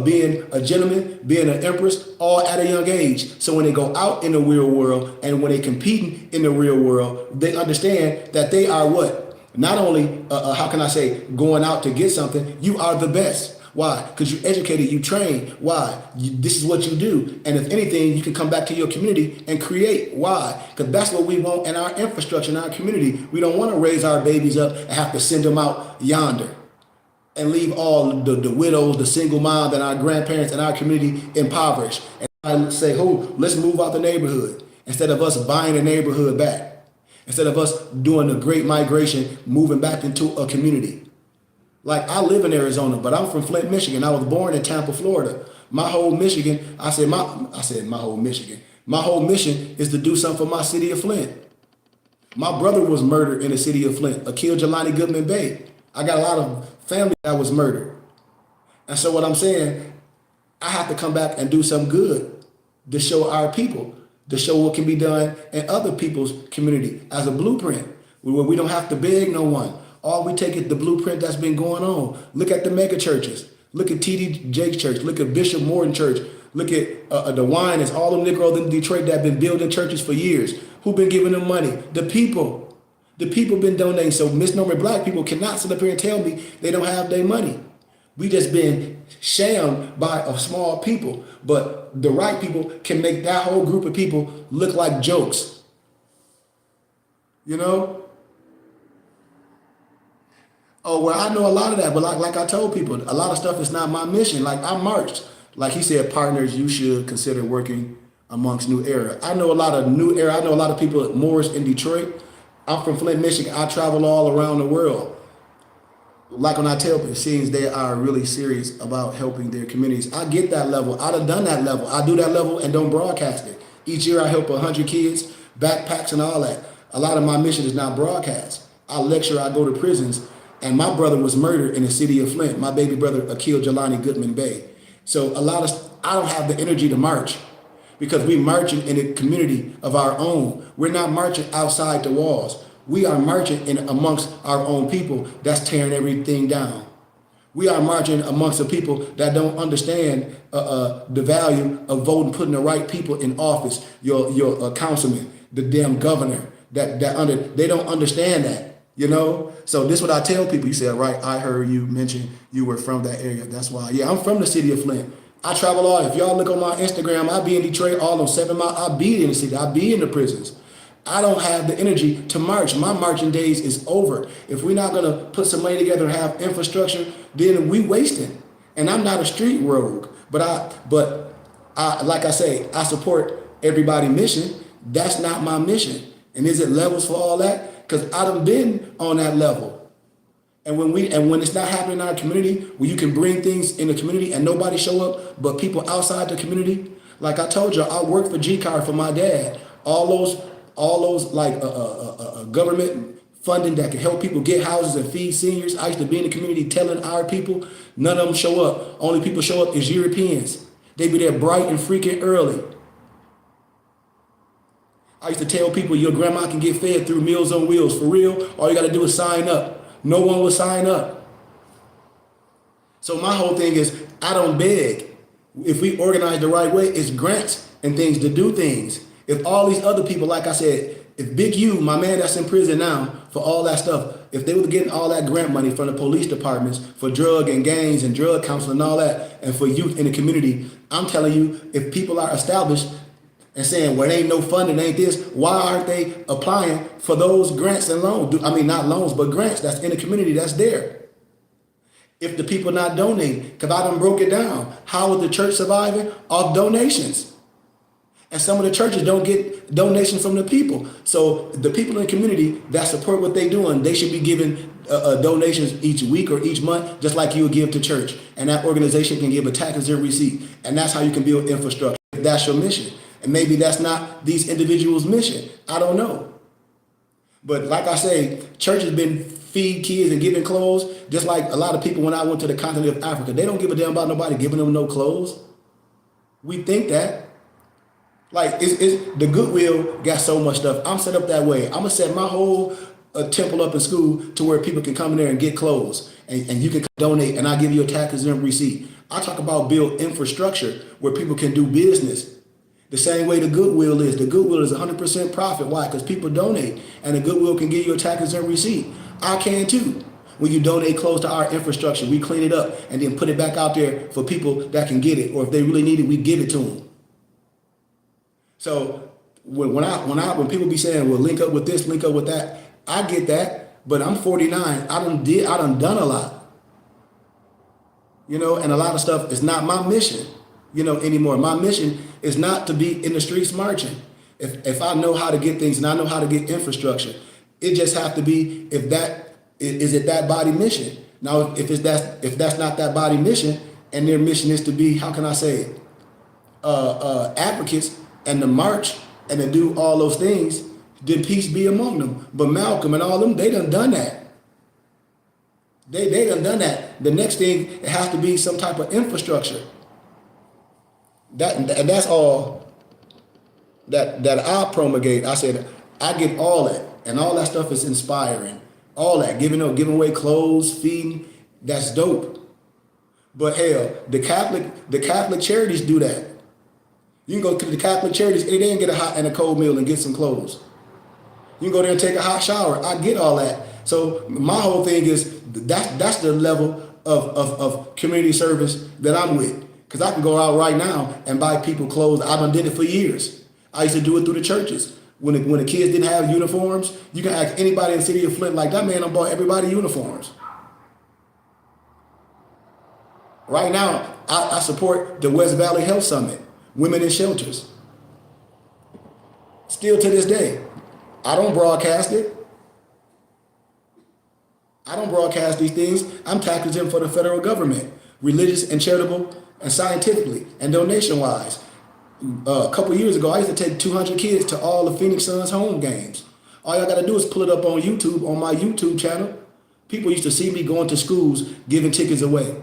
being a gentleman, being an empress, all at a young age. So when they go out in the real world and when they competing in the real world, they understand that they are what? Not only, how can I say, going out to get something, you are the best. Why? Because you educated, you trained. Why? This is what you do. And if anything, you can come back to your community and create. Why? Because that's what we want in our infrastructure, in our community. We don't want to raise our babies up and have to send them out yonder and leave all the widows, the single moms, and our grandparents and our community impoverished. And I say, oh, let's move out the neighborhood instead of us buying the neighborhood back. Instead of us doing the great migration, moving back into a community. Like, I live in Arizona, but I'm from Flint, Michigan. I was born in Tampa, Florida. My whole Michigan, my whole Michigan. My whole mission is to do something for my city of Flint. My brother was murdered in the city of Flint, Akil Jelani Goodman Bay. I got a lot of family that was murdered. And so what I'm saying, I have to come back and do some good to show our people, to show what can be done in other people's community as a blueprint, where we don't have to beg no one. All we take is the blueprint that's been going on. Look at the mega churches. Look at T.D. Jakes Church. Look at Bishop Morton Church. Look at the Winans, all the Negroes in Detroit that have been building churches for years. Who been giving them money? The people. The people been donating. So misnomer black people cannot sit up here and tell me they don't have their money. We just been shammed by a small people. But the right people can make that whole group of people look like jokes. You know? Oh, well, I know a lot of that, but like I told people, a lot of stuff is not my mission. Like, I marched. Like he said, partners, you should consider working amongst New Era. I know a lot of New Era. I know a lot of people at Morris in Detroit. I'm from Flint, Michigan. I travel all around the world. Like when I tell people, seems they are really serious about helping their communities. I get that level. I'd have done that level. I do that level and don't broadcast it. Each year I help 100 kids, backpacks and all that. A lot of my mission is not broadcast. I lecture, I go to prisons. And my brother was murdered in the city of Flint. My baby brother, Akil Jelani Goodman Bay. So I don't have the energy to march because we're marching in a community of our own. We're not marching outside the walls. We are marching in amongst our own people that's tearing everything down. We are marching amongst the people that don't understand the value of voting, putting the right people in office. Your councilman, the damn governor, they don't understand that. You know, so this is what I tell people. You said, right, I heard you mention you were from that area. That's why. Yeah, I'm from the city of Flint. I travel all. If y'all look on my Instagram, I be in Detroit all on 7 Mile. I be in the city. I be in the prisons. I don't have the energy to march. My marching days is over. If we're not going to put some money together and have infrastructure, then we wasting. And I'm not a street rogue. But I like I say, I support everybody's mission. That's not my mission. And is it levels for all that? Because I done been on that level. And when it's not happening in our community, where you can bring things in the community and nobody show up but people outside the community. Like I told you, I worked for GCAR for my dad. All those like government funding that can help people get houses and feed seniors. I used to be in the community telling our people, none of them show up. Only people show up is Europeans. They be there bright and freaking early. I used to tell people your grandma can get fed through Meals on Wheels. For real, all you got to do is sign up. No one will sign up. So my whole thing is, I don't beg. If we organize the right way, it's grants and things to do things. If all these other people, like I said, if Big U, my man that's in prison now for all that stuff, if they were getting all that grant money from the police departments for drug and gangs and drug counseling and all that, and for youth in the community, I'm telling you, if people are established and saying, well, it ain't no funding, ain't this, why aren't they applying for those grants and loans? I mean, not loans, but grants that's in the community that's there. If the people not donating, because I done broke it down. How is the church surviving? Off donations. And some of the churches don't get donations from the people. So the people in the community that support what they're doing, they should be giving donations each week or each month, just like you would give to church. And that organization can give a tax-exempt receipt. And that's how you can build infrastructure. If that's your mission. And maybe that's not these individuals' mission. I don't know. But like I say, church has been feed kids and giving clothes, just like a lot of people when I went to the continent of Africa. They don't give a damn about nobody giving them no clothes. We think that. Like, it's the Goodwill got so much stuff. I'm set up that way. I'm going to set my whole temple up in school to where people can come in there and get clothes. And you can donate, and I'll give you a tax-exempt receipt. I talk about build infrastructure where people can do business. The same way the Goodwill is. The Goodwill is 100% profit. Why? Because people donate, and the Goodwill can give you a tax-exempt receipt. I can too. When you donate clothes to our infrastructure, we clean it up and then put it back out there for people that can get it. Or if they really need it, we give it to them. So when people be saying, well, link up with this, link up with that, I get that. But I'm 49. I done done a lot. You know, and a lot of stuff is not my mission, you know, anymore. My mission is not to be in the streets marching. If I know how to get things and I know how to get infrastructure, it just have to be is it that body mission. Now, if that's not that body mission, and their mission is to be, how can I say it, advocates and to march and to do all those things, then peace be among them. But Malcolm and all them, they done that. They done that. The next thing, it has to be some type of infrastructure. And that's all that I promulgate. I said, I get all that. And all that stuff is inspiring. All that, giving away clothes, feeding, that's dope. But hell, the Catholic charities do that. You can go to the Catholic charities any day and get a hot and a cold meal and get some clothes. You can go there and take a hot shower. I get all that. So my whole thing is that's the level of community service that I'm with. Because I can go out right now and buy people clothes. I done did it for years. I used to do it through the churches. When the kids didn't have uniforms, you can ask anybody in the city of Flint, like, that man done bought everybody uniforms. Right now, I support the West Valley Health Summit, Women in Shelters. Still to this day, I don't broadcast it. I don't broadcast these things. I'm tax exempt for the federal government, religious and charitable and scientifically and donation-wise. A couple years ago, I used to take 200 kids to all the Phoenix Suns home games. All y'all got to do is pull it up on YouTube, on my YouTube channel. People used to see me going to schools, giving tickets away.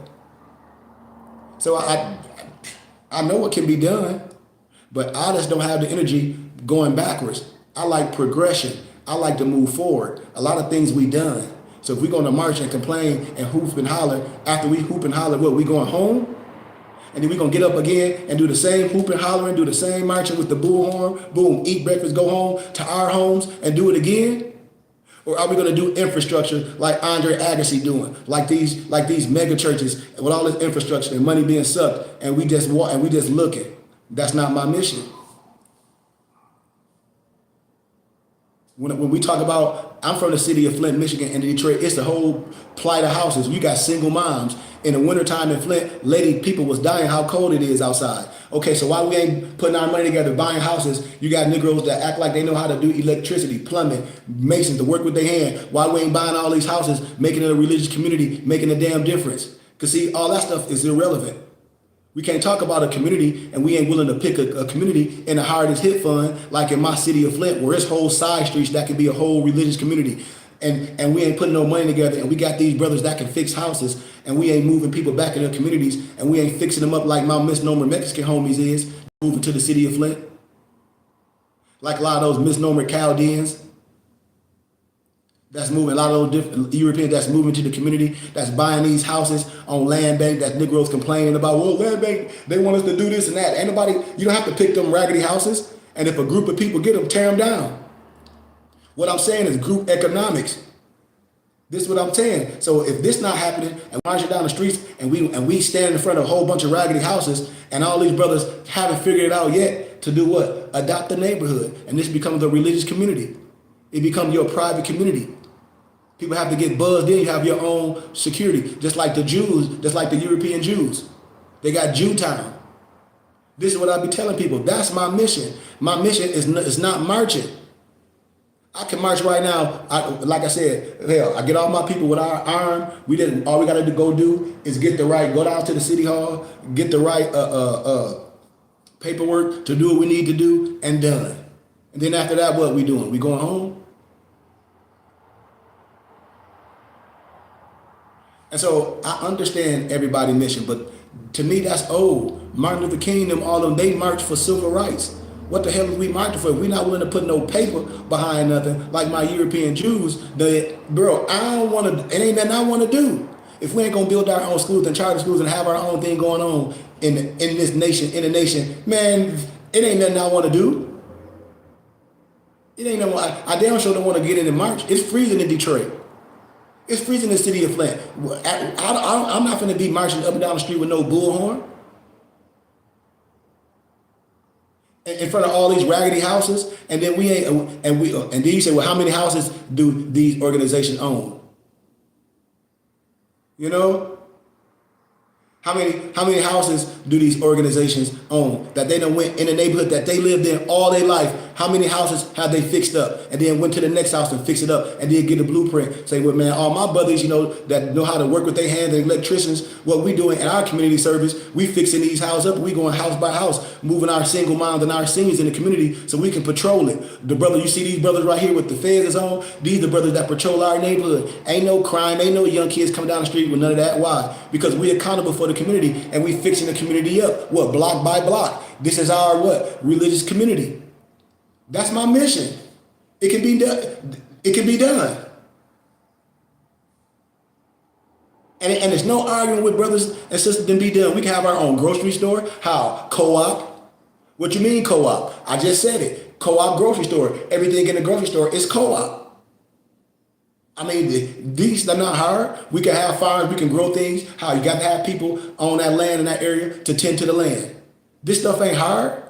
So I know what can be done, but I just don't have the energy going backwards. I like progression. I like to move forward. A lot of things we done. So if we're going to march and complain and hoop and holler, after we hoop and holler, what, we going home? And then we're going to get up again and do the same hoop and hollering, do the same marching with the bullhorn, boom, eat breakfast, go home to our homes and do it again? Or are we going to do infrastructure like Andre Agassi doing, like these mega churches with all this infrastructure and money being sucked, and we just walk and we just looking? That's not my mission. When we talk about, I'm from the city of Flint, Michigan, and Detroit, it's the whole plight of houses. You got single moms. In the wintertime in Flint, people was dying how cold it is outside. Okay, so while we ain't putting our money together buying houses, you got Negroes that act like they know how to do electricity, plumbing, masons, to work with their hand. While we ain't buying all these houses, making it a religious community, making a damn difference. Because see, all that stuff is irrelevant. We can't talk about a community and we ain't willing to pick a community in the hardest hit fund, like in my city of Flint, where it's whole side streets that could be a whole religious community. And we ain't putting no money together, and we got these brothers that can fix houses, and we ain't moving people back in their communities, and we ain't fixing them up like my misnomer Mexican homies is, moving to the city of Flint. Like a lot of those misnomer Chaldeans that's moving, a lot of those different Europeans that's moving to the community, that's buying these houses on land bank that Negroes complaining about, well, land bank, they want us to do this and that. Anybody, you don't have to pick them raggedy houses, and if a group of people get them, tear them down. What I'm saying is group economics. This is what I'm saying. So if this not happening, and marching down the streets, and we stand in front of a whole bunch of raggedy houses, and all these brothers haven't figured it out yet to do what? Adopt the neighborhood, and this becomes a religious community. It becomes your private community. People have to get buzzed in. You have your own security, just like the Jews, just like the European Jews. They got Jewtown. This is what I be telling people. That's my mission. My mission is not marching. I can march right now. Like I said, hell, I get all my people with our arm. All we got to go do is go down to the city hall, get the right paperwork to do what we need to do, and done. And then after that, what we doing? We going home? And so I understand everybody's mission, but to me, that's old. Martin Luther King, all of them, they marched for civil rights. What the hell is we marching for? If we're not willing to put no paper behind nothing, like my European Jews, bro, it ain't nothing I want to do. If we ain't gonna build our own schools and charter schools and have our own thing going on in this nation, in the nation, man, it ain't nothing I want to do. It ain't nothing. I damn sure don't want to get in and march. It's freezing in Detroit. It's freezing in the city of Flint. I'm not gonna be marching up and down the street with no bullhorn in front of all these raggedy houses, and then and then you say, well, how many houses do these organizations own? You know, how many houses do these organizations own that they done went in the neighborhood that they lived in all their life? How many houses have they fixed up and then went to the next house and fix it up and then get a blueprint? Say, well, man, all my brothers, that know how to work with their hands, and electricians, what we doing in our community service, we fixing these houses up. We going house by house, moving our single moms and our seniors in the community so we can patrol it. The brother, you see these brothers right here with the feds on, these are the brothers that patrol our neighborhood. Ain't no crime, ain't no young kids coming down the street with none of that. Why? Because we accountable for the community and we fixing the community up. What? Block by block. This is our what? Religious community. That's my mission. It can be done. It can be done. And there's no arguing with brothers and sisters to be done. We can have our own grocery store. How? Co-op. What you mean co-op? I just said it. Co-op grocery store. Everything in the grocery store is co-op. I mean, these are not hard. We can have farms. We can grow things. How? You got to have people on that land in that area to tend to the land. This stuff ain't hard.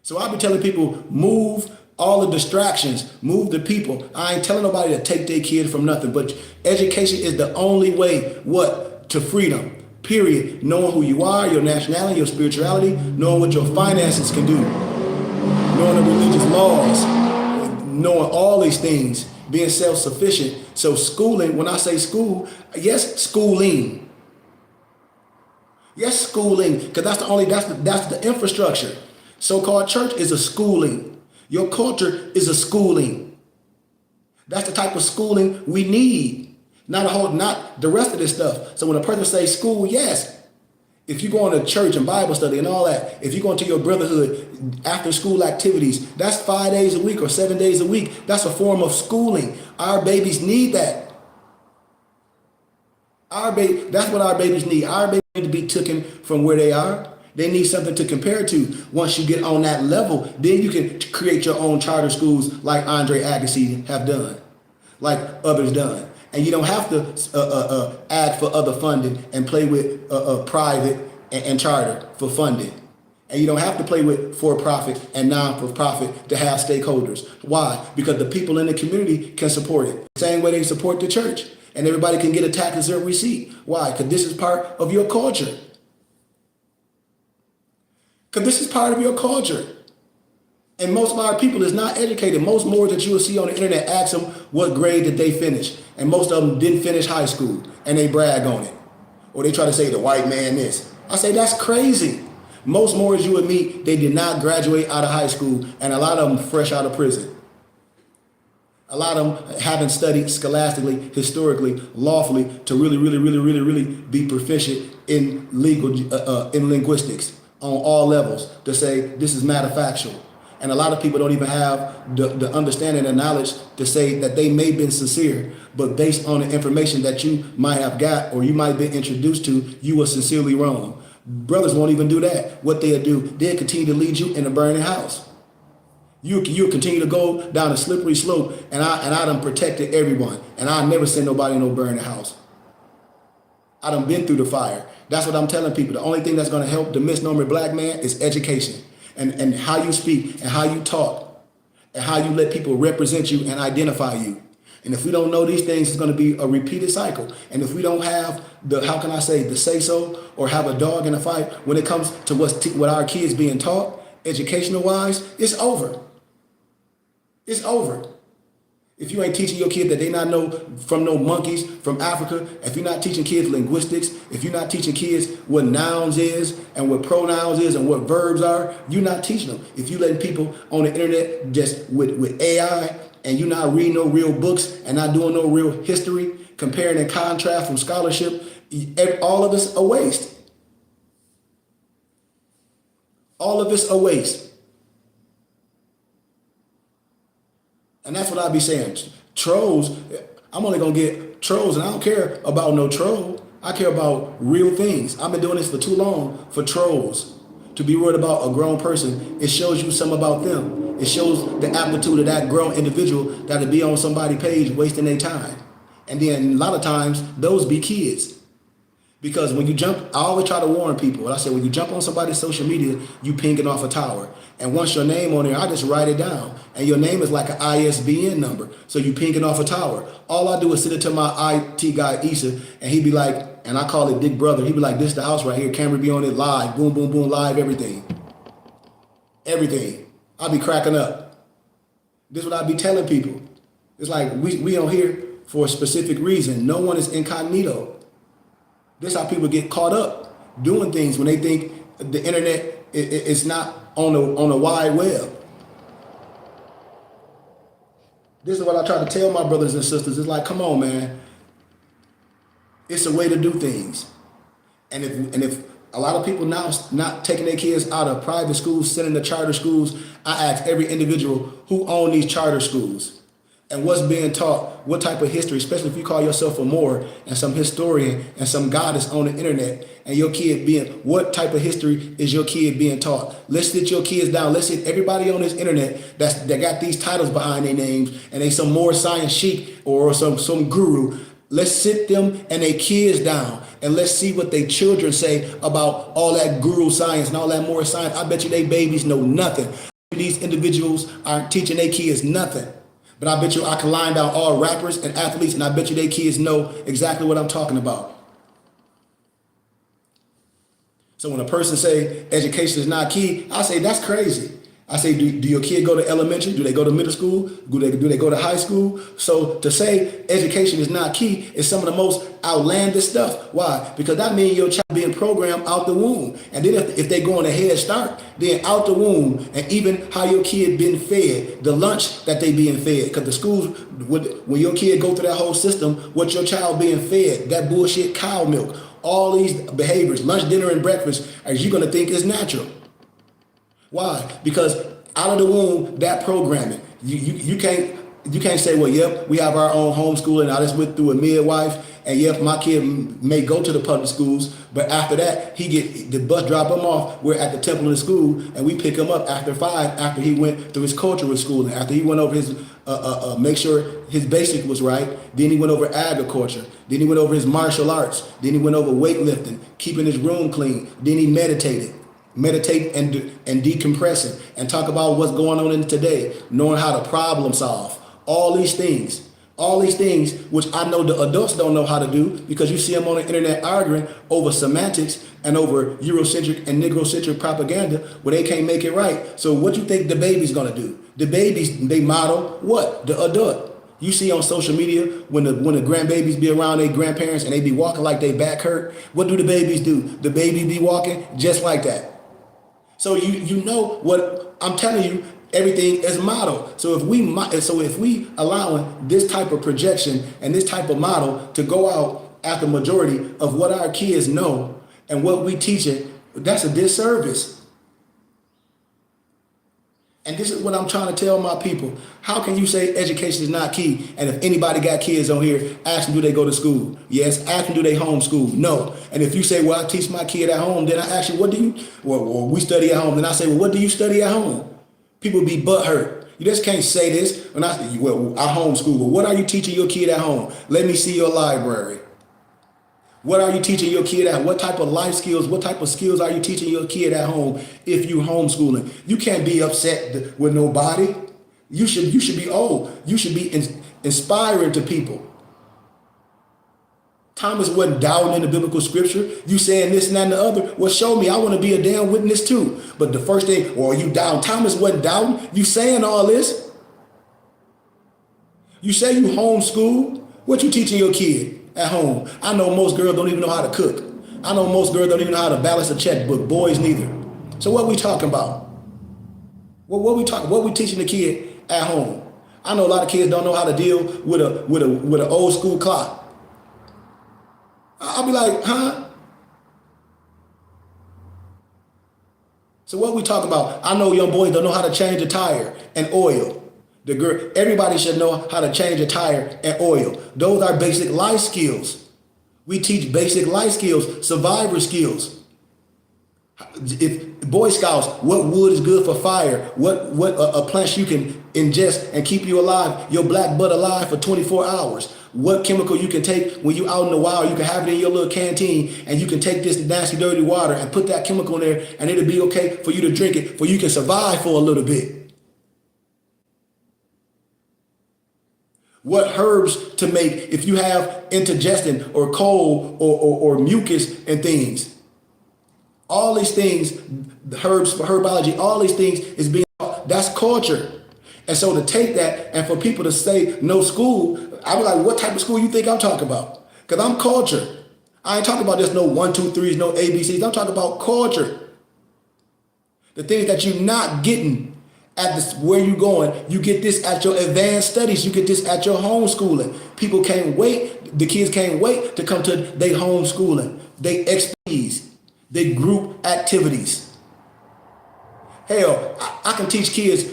So I be telling people, move all the distractions, move the people. I ain't telling nobody to take their kids from nothing, but education is the only way, to freedom, period. Knowing who you are, your nationality, your spirituality, knowing what your finances can do, knowing the religious laws, knowing all these things, being self-sufficient. So schooling, when I say school, yes, schooling. Yes, schooling, because that's the infrastructure. So-called church is a schooling. Your culture is a schooling. That's the type of schooling we need. Not the rest of this stuff. So when a person says school, yes. If you're going to church and Bible study and all that, if you're going to your brotherhood after school activities, that's 5 days a week or 7 days a week. That's a form of schooling. Our babies need that. That's what our babies need. Our babies need to be taken from where they are. They need something to compare to. Once you get on that level, then you can create your own charter schools like Andre Agassi have done, like others done. And you don't have to ask for other funding and play with private and charter for funding. And you don't have to play with for-profit and non-for-profit to have stakeholders. Why? Because the people in the community can support it. Same way they support the church. And everybody can get a tax-exempt receipt. Why? Because this is part of your culture. Because this is part of your culture. And most of our people is not educated. Most Moors that you will see on the internet ask them what grade did they finish. And most of them didn't finish high school. And they brag on it. Or they try to say the white man this. I say that's crazy. Most Moors you would meet, they did not graduate out of high school, and a lot of them fresh out of prison. A lot of them haven't studied scholastically, historically, lawfully to really be proficient in in linguistics on all levels to say this is matter-factual. And a lot of people don't even have the understanding and knowledge to say that they may have been sincere, but based on the information that you might have got or you might have been introduced to, you were sincerely wrong. Brothers won't even do that. What they'll do, they'll continue to lead you in a burning house. You'll continue to go down a slippery slope, and I done protected everyone, and I never send nobody in no burning house. I done been through the fire. That's what I'm telling people. The only thing that's going to help the misnomer black man is education, and how you speak, and how you talk, and how you let people represent you and identify you. And if we don't know these things, it's going to be a repeated cycle. And if we don't have the say-so or have a dog in a fight when it comes to what our kids being taught, educational-wise, it's over. It's over. If you ain't teaching your kid that they not know from no monkeys from Africa, if you're not teaching kids linguistics, if you're not teaching kids what nouns is and what pronouns is and what verbs are, you're not teaching them. If you letting people on the internet just with AI, and you're not reading no real books and not doing no real history, comparing and contrast from scholarship, all of it's a waste. All of it's a waste. And that's what I be saying. Trolls, I'm only going to get trolls, and I don't care about no troll. I care about real things. I've been doing this for too long for trolls. To be worried about a grown person, it shows you something about them. It shows the aptitude of that grown individual that'll be on somebody's page wasting their time. And then a lot of times, those be kids. Because when you jump, I always try to warn people. I say, when you jump on somebody's social media, you pinging off a tower. And once your name on there, I just write it down. And your name is like an ISBN number. So you pinging off a tower. All I do is send it to my IT guy, Issa, and he be like, and I call it Big Brother. He be like, this is the house right here. Camera be on it live. Boom, boom, boom, live, everything. Everything. I be cracking up. This is what I be telling people. It's like we on here for a specific reason. No one is incognito. This is how people get caught up doing things when they think the internet is not on the wide web. This is what I try to tell my brothers and sisters. It's like, come on, man. It's a way to do things. And if a lot of people now not taking their kids out of private schools, sending to charter schools, I ask every individual who own these charter schools and what's being taught, what type of history, especially if you call yourself a Moor and some historian and some goddess on the internet, and your kid what type of history is your kid being taught? Let's sit your kids down. Let's sit everybody on this internet that got these titles behind their names and they some more science sheik or some guru. Let's sit them and their kids down and let's see what their children say about all that guru science and all that more science. I bet you they babies know nothing. These individuals aren't teaching their kids nothing. But I bet you I can line down all rappers and athletes, and I bet you their kids know exactly what I'm talking about. So when a person say education is not key, I say that's crazy. I say, do your kid go to elementary? Do they go to middle school? Do they go to high school? So to say education is not key is some of the most outlandish stuff. Why? Because that means your child being programmed out the womb. And then if they go on a head start, then out the womb, and even how your kid been fed, the lunch that they being fed. Because the schools, when your kid go through that whole system, what your child being fed, that bullshit cow milk, all these behaviors, lunch, dinner, and breakfast, are you going to think is natural? Why? Because out of the womb, that programming, you can't say, well, yep, we have our own homeschooling. I just went through a midwife, and yep, my kid may go to the public schools, but after that, the bus drop him off. We're at the temple of the school, and we pick him up after 5, after he went through his cultural schooling, after he went over his make sure his basic was right. Then he went over agriculture. Then he went over his martial arts. Then he went over weightlifting, keeping his room clean. Then he meditated. meditate and decompressing and talk about what's going on in today, knowing how to problem solve, all these things which I know the adults don't know how to do, because you see them on the internet arguing over semantics and over Eurocentric and Negrocentric propaganda where they can't make it right. So what you think the baby's gonna do? The babies, they model what? The adult. You see on social media when the grandbabies be around their grandparents and they be walking like they back hurt. What do the babies do? The baby be walking just like that. So you know what I'm telling you, everything is modeled. So if we allowing this type of projection and this type of model to go out after majority of what our kids know and what we teach it, that's a disservice. And this is what I'm trying to tell my people. How can you say education is not key? And if anybody got kids on here, ask them, do they go to school? Yes. Ask them, do they homeschool? No. And if you say, well, I teach my kid at home, then I ask you, well, we study at home. Then I say, well, what do you study at home? People be butthurt. You just can't say this. When I say, well, I homeschool. Well, what are you teaching your kid at home? Let me see your library. What are you teaching your kid at? What type of life skills, what type of skills are you teaching your kid at home if you homeschooling? You can't be upset with nobody. You should be old. You should be inspiring to people. Thomas wasn't doubting in the biblical scripture. You saying this and that and the other. Well, show me. I want to be a damn witness too. But the first thing, or you doubting. Thomas wasn't doubting. You saying all this. You say you homeschool. What you teaching your kid at home? I know most girls don't even know how to cook. I know most girls don't even know how to balance a checkbook. Boys neither. So what we talking about? What we teaching the kid at home? I know a lot of kids don't know how to deal with an old school clock. I'll be like, huh? So what we talking about? I know young boys don't know how to change a tire and oil. Everybody should know how to change a tire and oil. Those are basic life skills. We teach basic life skills, survivor skills. If Boy Scouts, what wood is good for fire? What plants you can ingest and keep you alive, your black butt alive for 24 hours? What chemical you can take when you out in the wild? You can have it in your little canteen, and you can take this nasty, dirty water and put that chemical in there, and it'll be okay for you to drink it, for you can survive for a little bit. What herbs to make if you have indigestion or cold or mucus and things. All these things, herbs, herbology, all these things is being, that's culture. And so to take that and for people to say no school, I was like, what type of school you think I'm talking about? Because I'm culture. I ain't talking about just no 1, 2, 3s, no ABCs. I'm talking about culture. The things that you're not getting at this, where you going, you get this at your advanced studies, you get this at your homeschooling. People can't wait, the kids can't wait to come to their homeschooling, they expertise, they group activities. Hell, I can teach kids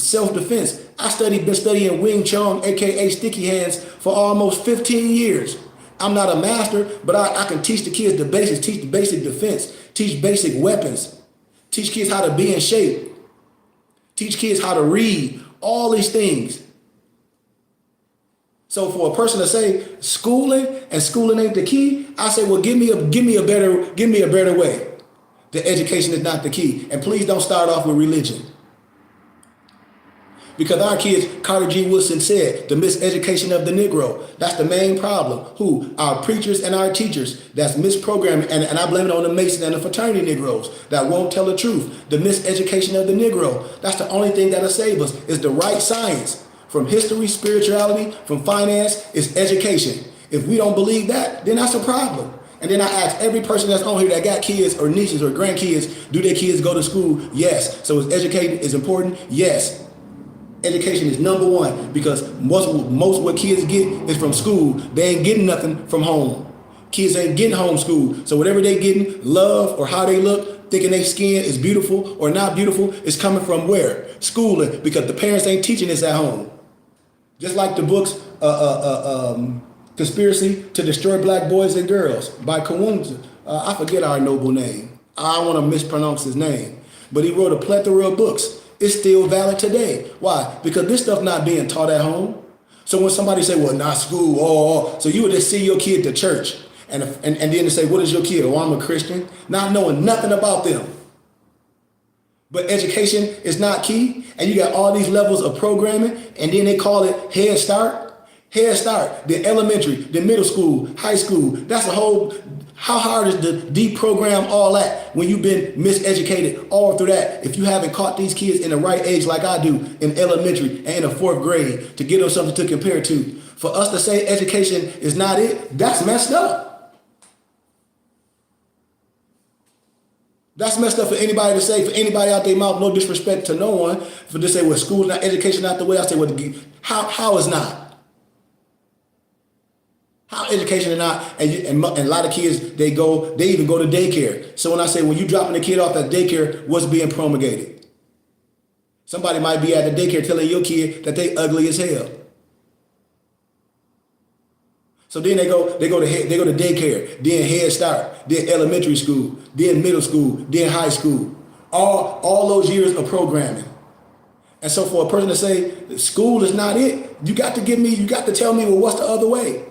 self-defense. Been studying Wing Chun, aka Sticky Hands, for almost 15 years. I'm not a master, but I can teach the kids the basics, teach the basic defense, teach basic weapons, teach kids how to be in shape. Teach kids how to read, all these things. So for a person to say schooling ain't the key, I say, well, give me a better way. The education is not the key. And please don't start off with religion. Because our kids, Carter G. Woodson said, the miseducation of the Negro. That's the main problem. Who? Our preachers and our teachers. That's misprogramming. And I blame it on the Mason and the fraternity Negroes that won't tell the truth. The miseducation of the Negro. That's the only thing that'll save us is the right science. From history, spirituality, from finance, is education. If we don't believe that, then that's a problem. And then I ask every person that's on here that got kids or nieces or grandkids, do their kids go to school? Yes. So is educating is important? Yes. Education is number one, because most what kids get is from school. They ain't getting nothing from home. Kids ain't getting homeschooled. So whatever they getting, love or how they look, thinking their skin is beautiful or not beautiful, is coming from where? Schooling, because the parents ain't teaching this at home. Just like the books, Conspiracy to Destroy Black Boys and Girls by Kawunza. I forget our noble name. I don't want to mispronounce his name. But he wrote a plethora of books. It's still valid today. Why? Because this stuff not being taught at home. So when somebody say, well, not school, so you would just see your kid to church and then say, what is your kid? Oh, I'm a Christian. Not knowing nothing about them. But education is not key, and you got all these levels of programming, and then they call it Head Start. Head Start, then elementary, then middle school, high school. That's a whole, how hard is to deprogram all that when you've been miseducated all through that? If you haven't caught these kids in the right age like I do in elementary and in the 4th grade to give them something to compare to. For us to say education is not it, that's messed up. That's messed up for anybody to say, for anybody out their mouth, no disrespect to no one, for to say, well, school, not education, not the way. I say, well, how is not? How education is not, and a lot of kids, they even go to daycare. So when I say, when you dropping a kid off at daycare, what's being promulgated? Somebody might be at the daycare telling your kid that they ugly as hell. So then they go to daycare, then Head Start, then elementary school, then middle school, then high school. All those years of programming. And so for a person to say that school is not it, you got to tell me, well, what's the other way?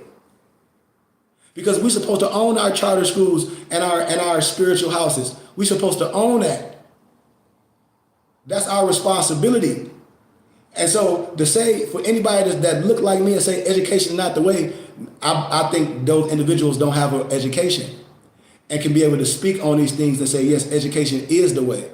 Because we're supposed to own our charter schools and our spiritual houses. We're supposed to own that. That's our responsibility. And so to say, for anybody that look like me and say education is not the way, I think those individuals don't have an education and can be able to speak on these things and say, yes, education is the way.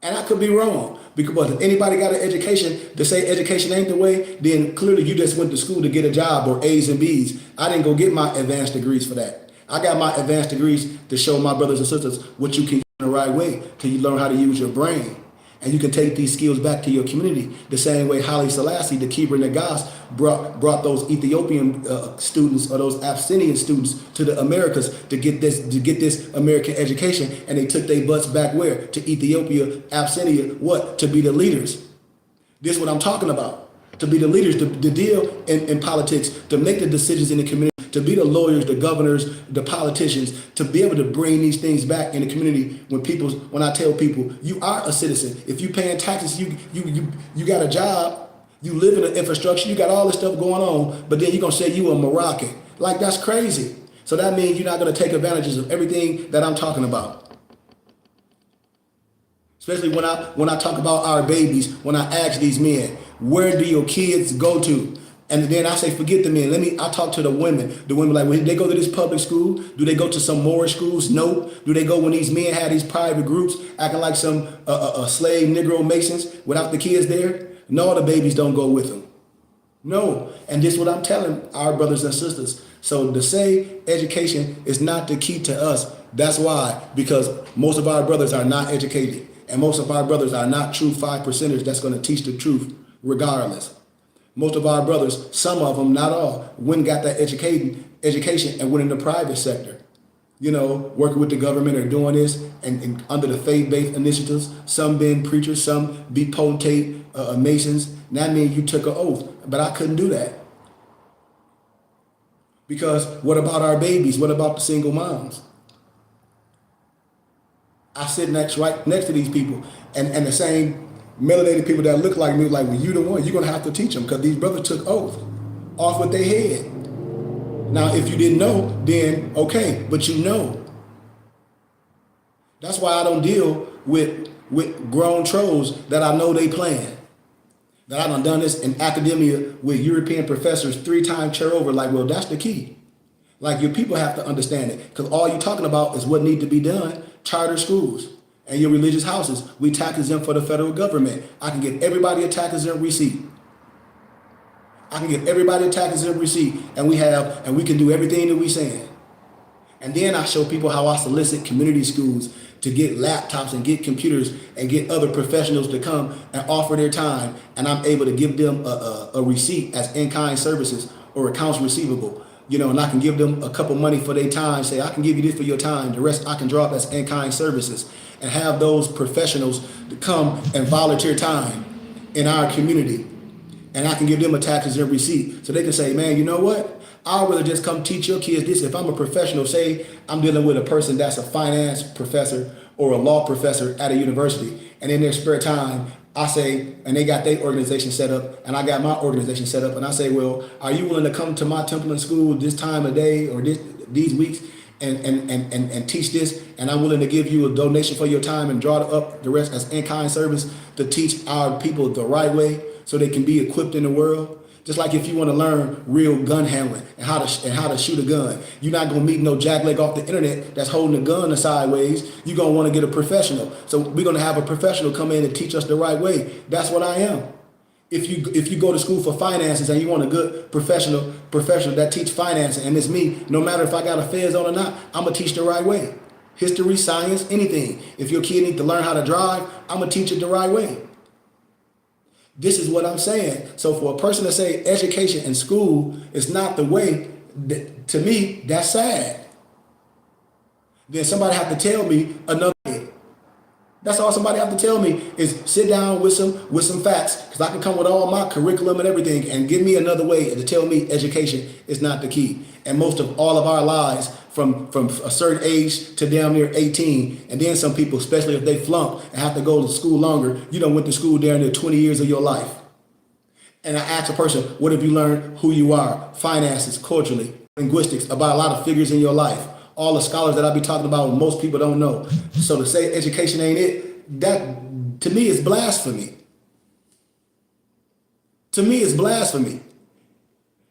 And I could be wrong, because if anybody got an education to say education ain't the way, then clearly you just went to school to get a job or A's and B's. I didn't go get my advanced degrees for that. I got my advanced degrees to show my brothers and sisters what you can do in the right way, till you learn how to use your brain. And you can take these skills back to your community the same way Haile Selassie, the keeper Nagas, brought those Ethiopian students or those Abyssinian students to the Americas to get this American education, and they took their butts back where? To Ethiopia, Abyssinia, what? To be the leaders. This is what I'm talking about. To be the leaders, to deal in politics, to make the decisions in the community, to be the lawyers, the governors, the politicians, to be able to bring these things back in the community. When I tell people, you are a citizen. If you paying taxes, you got a job, you live in the infrastructure, you got all this stuff going on, but then you're gonna say you a Moroccan. Like, that's crazy. So that means you're not gonna take advantages of everything that I'm talking about. Especially when I talk about our babies, when I ask these men, where do your kids go to? And then I say, forget the men. I talk to the women. The women like, when they go to this public school, do they go to some Moorish schools? No. Do they go when these men have these private groups acting like some slave Negro Masons without the kids there? No, the babies don't go with them. No. And this is what I'm telling our brothers and sisters. So to say education is not the key to us, that's why, because most of our brothers are not educated. And most of our brothers are not true 5%ers that's going to teach the truth regardless. Most of our brothers, some of them, not all, went and got that education and went in the private sector. You know, working with the government or doing this and under the faith-based initiatives. Some been preachers, some be potentate Masons. That means you took an oath, but I couldn't do that. Because what about our babies? What about the single moms? I sit right next to these people and the same melanated people that look like me, like, well, you the one, you're gonna have to teach them, because these brothers took oath off with their head. Now, if you didn't know, then okay, but you know. That's why I don't deal with grown trolls that I know they playing. That I done this in academia with European professors 3-time chair over, like, well, that's the key. Like, your people have to understand it, because all you're talking about is what need to be done, charter schools. And your religious houses, we tax exempt for the federal government. I can get everybody a tax exempt receipt. I can get everybody a tax exempt receipt, and we can do everything that we saying. And then I show people how I solicit community schools to get laptops and get computers and get other professionals to come and offer their time, and I'm able to give them a receipt as in-kind services or accounts receivable. You know, and I can give them a couple money for their time, say, I can give you this for your time. The rest I can drop as in-kind services, and have those professionals to come and volunteer time in our community. And I can give them a tax exempt receipt. So they can say, man, you know what? I'd rather just come teach your kids this. If I'm a professional, say I'm dealing with a person that's a finance professor or a law professor at a university, and in their spare time, I say, and they got their organization set up, and I got my organization set up, and I say, well, are you willing to come to my temple and school this time of day or these weeks and teach this, and I'm willing to give you a donation for your time and draw up the rest as in-kind service to teach our people the right way so they can be equipped in the world. Just like if you want to learn real gun handling and how to shoot a gun, you're not gonna meet no jackleg off the internet that's holding a gun sideways. You're gonna want to get a professional. So we're gonna have a professional come in and teach us the right way. That's what I am. If you go to school for finances and you want a good professional that teach finances, and it's me, no matter if I got a fez on or not, I'm gonna teach the right way. History, science, anything. If your kid needs to learn how to drive, I'm gonna teach it the right way. This is what I'm saying. So for a person to say education in school is not the way, to me, that's sad. Then somebody have to tell me another way. That's all somebody have to tell me is sit down with some facts, because I can come with all my curriculum and everything and give me another way to tell me education is not the key. And most of all of our lives from a certain age to damn near 18, and then some people, especially if they flunk and have to go to school longer, you done went to school damn near 20 years of your life. And I ask a person, what have you learned who you are, finances, culturally, linguistics, about a lot of figures in your life. All the scholars that I be talking about, most people don't know. So to say education ain't it, that to me is blasphemy. To me, it's blasphemy.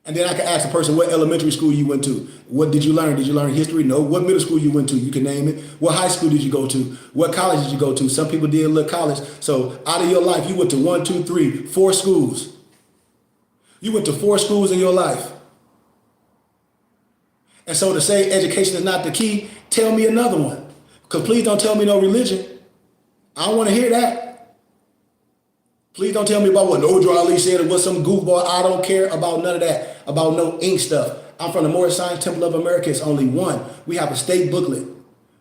And then I can ask a person what elementary school you went to. What did you learn? Did you learn history? No. What middle school you went to? You can name it. What high school did you go to? What college did you go to? Some people did look college. So out of your life, you went to 1, 2, 3, 4 schools. You went to 4 schools in your life. And so to say education is not the key, tell me another one. Because please don't tell me no religion. I don't want to hear that. Please don't tell me about what Odra Ali said or what some goofball. I don't care about none of that, about no ink stuff. I'm from the Moorish Science Temple of America. It's only one. We have a state booklet.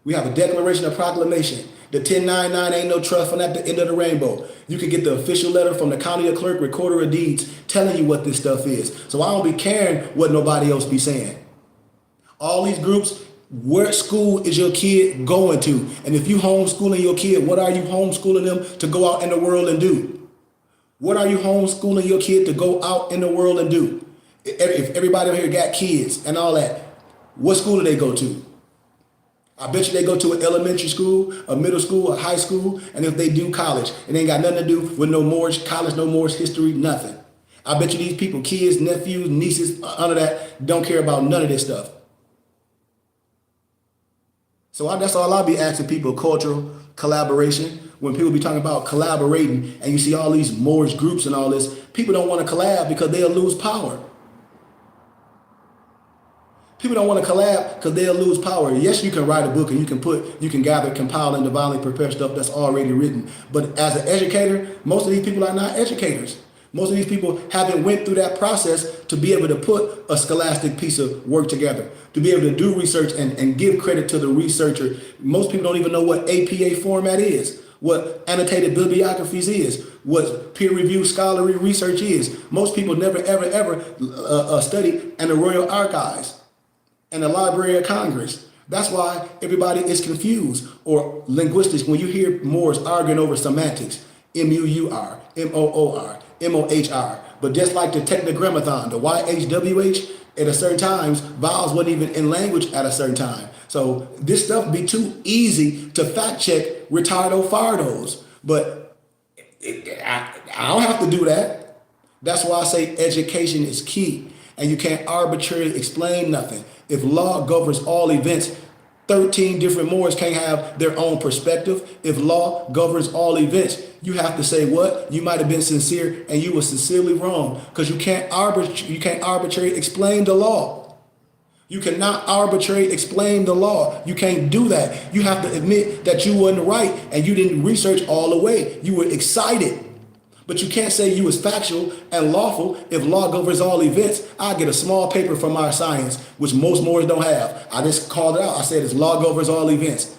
We have a Declaration of Proclamation. The 1099 ain't no trust fund at the end of the rainbow. You can get the official letter from the county clerk, recorder of deeds, telling you what this stuff is. So I don't be caring what nobody else be saying. All these groups, what school is your kid going to? And if you homeschooling your kid, what are you homeschooling them to go out in the world and do? What are you homeschooling your kid to go out in the world and do? If everybody here got kids and all that, what school do they go to? I bet you they go to an elementary school, a middle school, a high school, and if they do college, it ain't got nothing to do with no Moorish college, no Moorish history, nothing. I bet you these people, kids, nephews, nieces, under that, don't care about none of this stuff. So that's all I'll be asking people, cultural collaboration. When people be talking about collaborating and you see all these Moorish groups and all this, people don't want to collab because they'll lose power. People don't want to collab because they'll lose power. Yes, you can write a book and you can gather, compile, and divinely prepare stuff that's already written. But as an educator, most of these people are not educators. Most of these people haven't went through that process to be able to put a scholastic piece of work together, to be able to do research and give credit to the researcher. Most people don't even know what APA format is, what annotated bibliographies is, what peer-reviewed scholarly research is. Most people never, ever studied in the Royal Archives and the Library of Congress. That's why everybody is confused. Or linguistics, when you hear Moors arguing over semantics, M-U-U-R, M-O-O-R, M-O-H-R. But just like the Technogrammaton, the Y-H-W-H, at a certain times, vowels wasn't even in language at a certain time. So this stuff be too easy to fact check retardo fardos. But I don't have to do that. That's why I say education is key. And you can't arbitrarily explain nothing. If law governs all events, 13 different Moors can't have their own perspective. If law governs all events, you have to say what? You might have been sincere and you were sincerely wrong, because you can't arbitrarily explain the law. You cannot arbitrarily explain the law. You can't do that. You have to admit that you wasn't right and you didn't research all the way. You were excited. But you can't say you was factual and lawful if law governs all events. I get a small paper from our science, which most Moors don't have. I just called it out. I said it's law governs all events.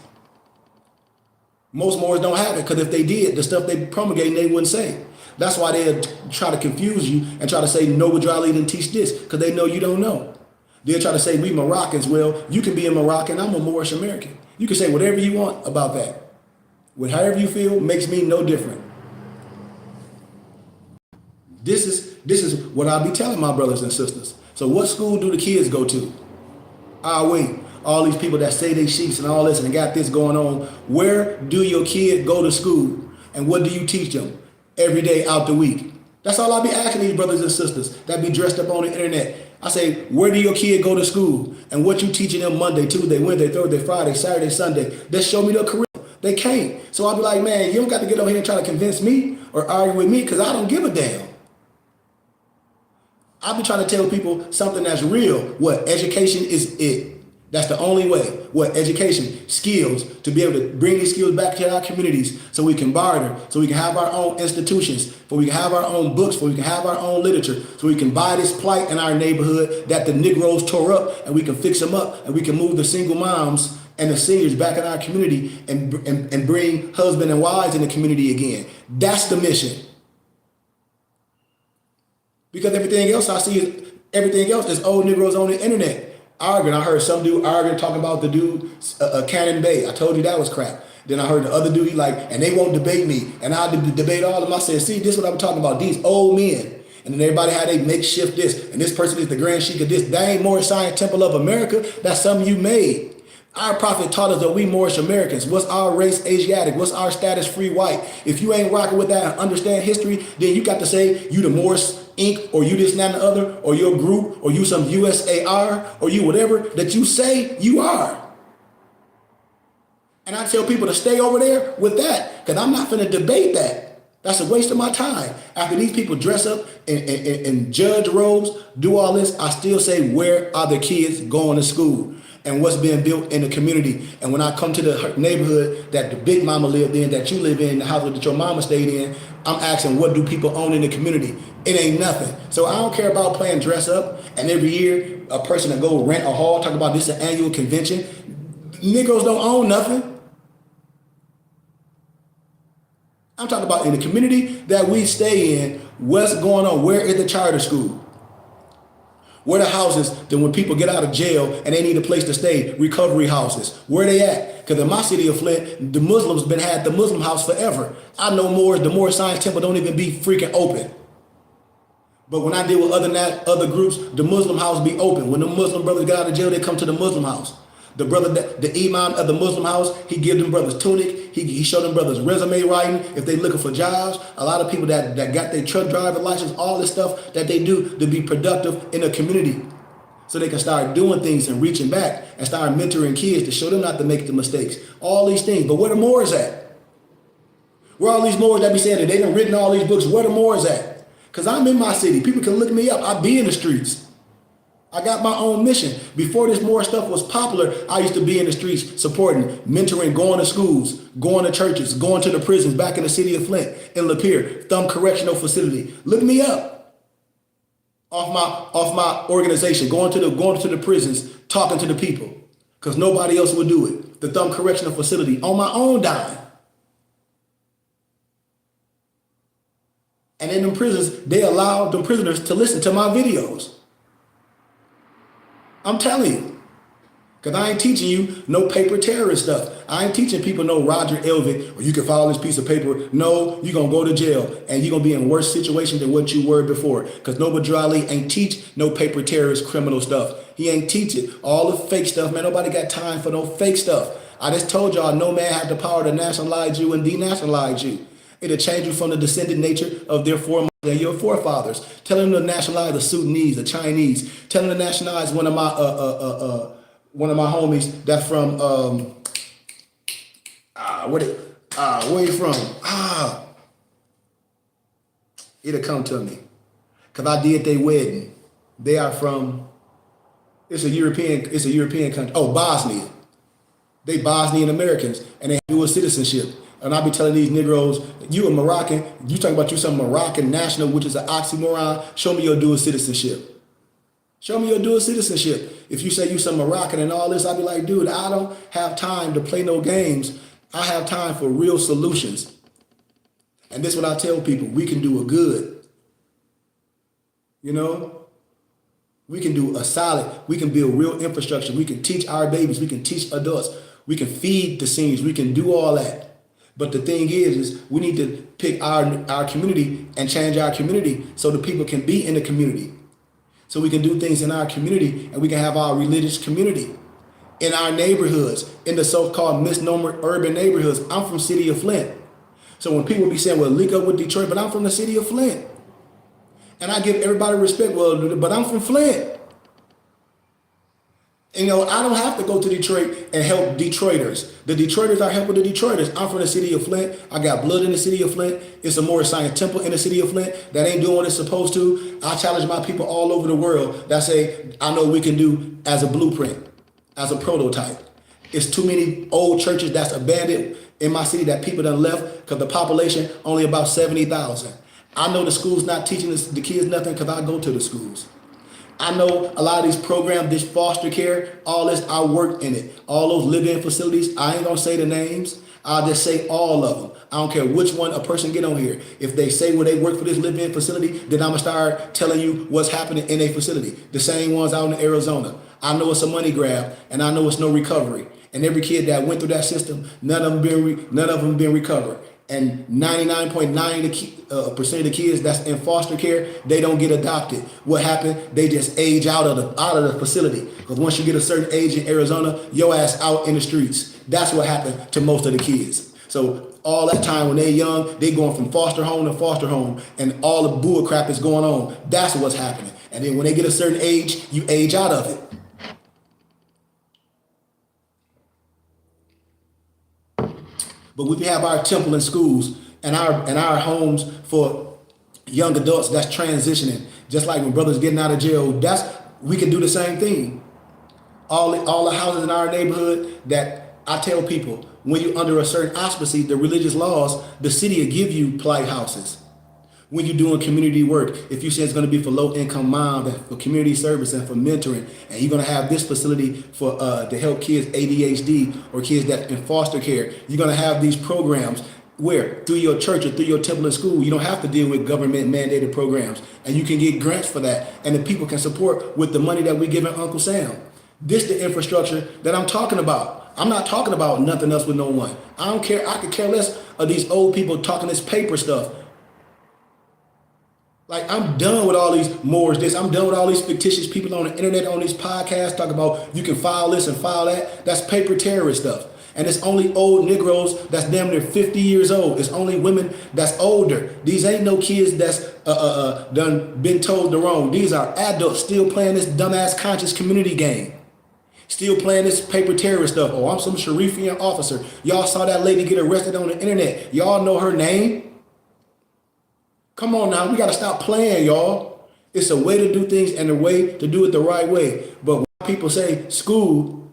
Most Moors don't have it, because if they did, the stuff they promulgating, they wouldn't say. That's why they'll try to confuse you and try to say, no, Odra Ali didn't teach this, because they know you don't know. They'll try to say, we Moroccans. Well, you can be a Moroccan. I'm a Moorish American. You can say whatever you want about that. However you feel makes me no different. This is what I'll be telling my brothers and sisters. So what school do the kids go to? Wait. all these people that say they sheets and all this and got this going on. Where do your kid go to school? And what do you teach them every day out the week? That's all I be asking these brothers and sisters that be dressed up on the internet. I say, where do your kid go to school? And what you teaching them Monday, Tuesday, Wednesday, Thursday, Friday, Saturday, Sunday? Just show me the curriculum. They can't. So I'll be like, man, you don't got to get over here and try to convince me or argue with me because I don't give a damn. I'll be trying to tell people something that's real. What? Education is it. That's the only way. What? Education, skills, to be able to bring these skills back to our communities so we can barter, so we can have our own institutions, so we can have our own books, so we can have our own literature, so we can buy this plight in our neighborhood that the Negroes tore up and we can fix them up and we can move the single moms and the seniors back in our community and bring husband and wives in the community again. That's the mission. Because everything else I see is old Negroes on the internet arguing. I heard some dude arguing, talking about the dude, Cannon Bay. I told you that was crap. Then I heard the other dude, and they won't debate me. And I debate all of them. I said, see, this is what I'm talking about, these old men. And then everybody had they makeshift this. And this person is the Grand Sheik of this. That ain't Moorish Science Temple of America. That's something you made. Our prophet taught us that we Moorish Americans. What's our race? Asiatic. What's our status? Free white. If you ain't rocking with that and understand history, then you got to say you the Moorish Inc. or you this and that and the other, or your group, or you some USAR, or you whatever that you say you are. And I tell people to stay over there with that, because I'm not finna debate that. That's a waste of my time. After these people dress up in judge robes, do all this, I still say, where are the kids going to school? And what's being built in the community. And when I come to the neighborhood that the big mama lived in, that you live in, the house that your mama stayed in, I'm asking, what do people own in the community? It ain't nothing. So I don't care about playing dress up and every year a person to go rent a hall, talk about this is an annual convention. Negroes don't own nothing. I'm talking about in the community that we stay in, what's going on? Where is the charter school? Where the houses that when people get out of jail and they need a place to stay, recovery houses, where they at? Because in my city of Flint, the Muslims been had the Muslim house forever. I know more, the Moorish Science Temple don't even be freaking open. But when I deal with other groups, the Muslim house be open. When the Muslim brothers get out of jail, they come to the Muslim house. The brother, the imam of the Muslim house, he give them brothers tunic. He showed them brothers resume writing if they looking for jobs. A lot of people that got their truck driver license, all this stuff that they do to be productive in a community. So they can start doing things and reaching back and start mentoring kids to show them not to make the mistakes. All these things. But where the Moors at? Where all these Moors that be saying that they done written all these books, where the Moors at? Because I'm in my city. People can look me up. I be in the streets. I got my own mission. Before this Moor stuff was popular, I used to be in the streets supporting, mentoring, going to schools, going to churches, going to the prisons back in the city of Flint, in Lapeer, Thumb Correctional Facility. Look me up. Off my organization, going to the prisons, talking to the people. Because nobody else would do it. The Thumb Correctional Facility on my own dime. And in them prisons, they allowed the prisoners to listen to my videos. I'm telling you. Because I ain't teaching you no paper terrorist stuff. I ain't teaching people no Roger Elvick, or you can file this piece of paper. No, you're going to go to jail, and you're going to be in worse situation than what you were before. Because Noble Ali ain't teach no paper terrorist criminal stuff. He ain't teach it. All the fake stuff, man. Nobody got time for no fake stuff. I just told y'all, no man had the power to nationalize you and denationalize you. It'll change you from the descendant nature of your forefathers. Tell them to nationalize the Sudanese, the Chinese. Tell them to nationalize one of my homies that's from where you from? It'll come to me. Cause I did their wedding. They are from it's a European country. Oh, Bosnia. They Bosnian Americans and they have dual citizenship. And I be telling these Negroes, you a Moroccan, you talking about you some Moroccan national, which is an oxymoron. Show me your dual citizenship. Show me your dual citizenship. If you say you some Moroccan and all this, I'll be like, dude, I don't have time to play no games. I have time for real solutions. And this is what I tell people, we can do a good. You know? We can do a solid, we can build real infrastructure. We can teach our babies, we can teach adults, we can feed the seniors, we can do all that. But the thing is we need to pick our community and change our community so the people can be in the community. So we can do things in our community and we can have our religious community. in our neighborhoods, in the so-called misnomer urban neighborhoods. I'm from city of Flint. So when people be saying, well, link up with Detroit, but I'm from the city of Flint. And I give everybody respect, well, but I'm from Flint. And, you know, I don't have to go to Detroit and help Detroiters. The Detroiters are helping the Detroiters. I'm from the city of Flint. I got blood in the city of Flint. It's a Morris Science Temple in the city of Flint that ain't doing what it's supposed to. I challenge my people all over the world that say, I know we can do as a blueprint, as a prototype. It's too many old churches that's abandoned in my city that people done left because the population only about 70,000. I know the school's not teaching the kids nothing because I go to the schools. I know a lot of these programs, this foster care, all this, I worked in it. All those live-in facilities, I ain't gonna say the names. I'll just say all of them. I don't care which one a person get on here. If they say, well, they work for this live-in facility, then I'm gonna start telling you what's happening in a facility. The same ones out in Arizona. I know it's a money grab, and I know it's no recovery. And every kid that went through that system, none of them been recovered. And 99.9% of the kids that's in foster care, they don't get adopted. What happened? They just age out of the facility. Because once you get a certain age in Arizona, your ass out in the streets. That's what happened to most of the kids. So all that time when they're young, they going from foster home to foster home, and all the bull crap is going on. That's what's happening. And then when they get a certain age, you age out of it. But we have our temple in schools and our homes for young adults that's transitioning. Just like when brothers getting out of jail, we can do the same thing. All the houses in our neighborhood that I tell people, when you're under a certain auspices, the religious laws, the city will give you plight houses. When you're doing community work, if you say it's going to be for low-income moms, for community service and for mentoring, and you're going to have this facility for to help kids ADHD or kids that in foster care, you're going to have these programs where through your church or through your temple and school, you don't have to deal with government mandated programs, and you can get grants for that, and the people can support with the money that we giving Uncle Sam. This is the infrastructure that I'm talking about. I'm not talking about nothing else with no one. I don't care. I could care less of these old people talking this paper stuff. Like, I'm done with all these mores this. I'm done with all these fictitious people on the internet, on these podcasts, talking about you can file this and file that. That's paper terrorist stuff. And it's only old Negroes that's damn near 50 years old. It's only women that's older. These ain't no kids that's done been told the wrong. These are adults still playing this dumbass conscious community game. Still playing this paper terrorist stuff. Oh, I'm some Sharifian officer. Y'all saw that lady get arrested on the internet. Y'all know her name? Come on now, we got to stop playing, y'all. It's a way to do things and a way to do it the right way. But when people say school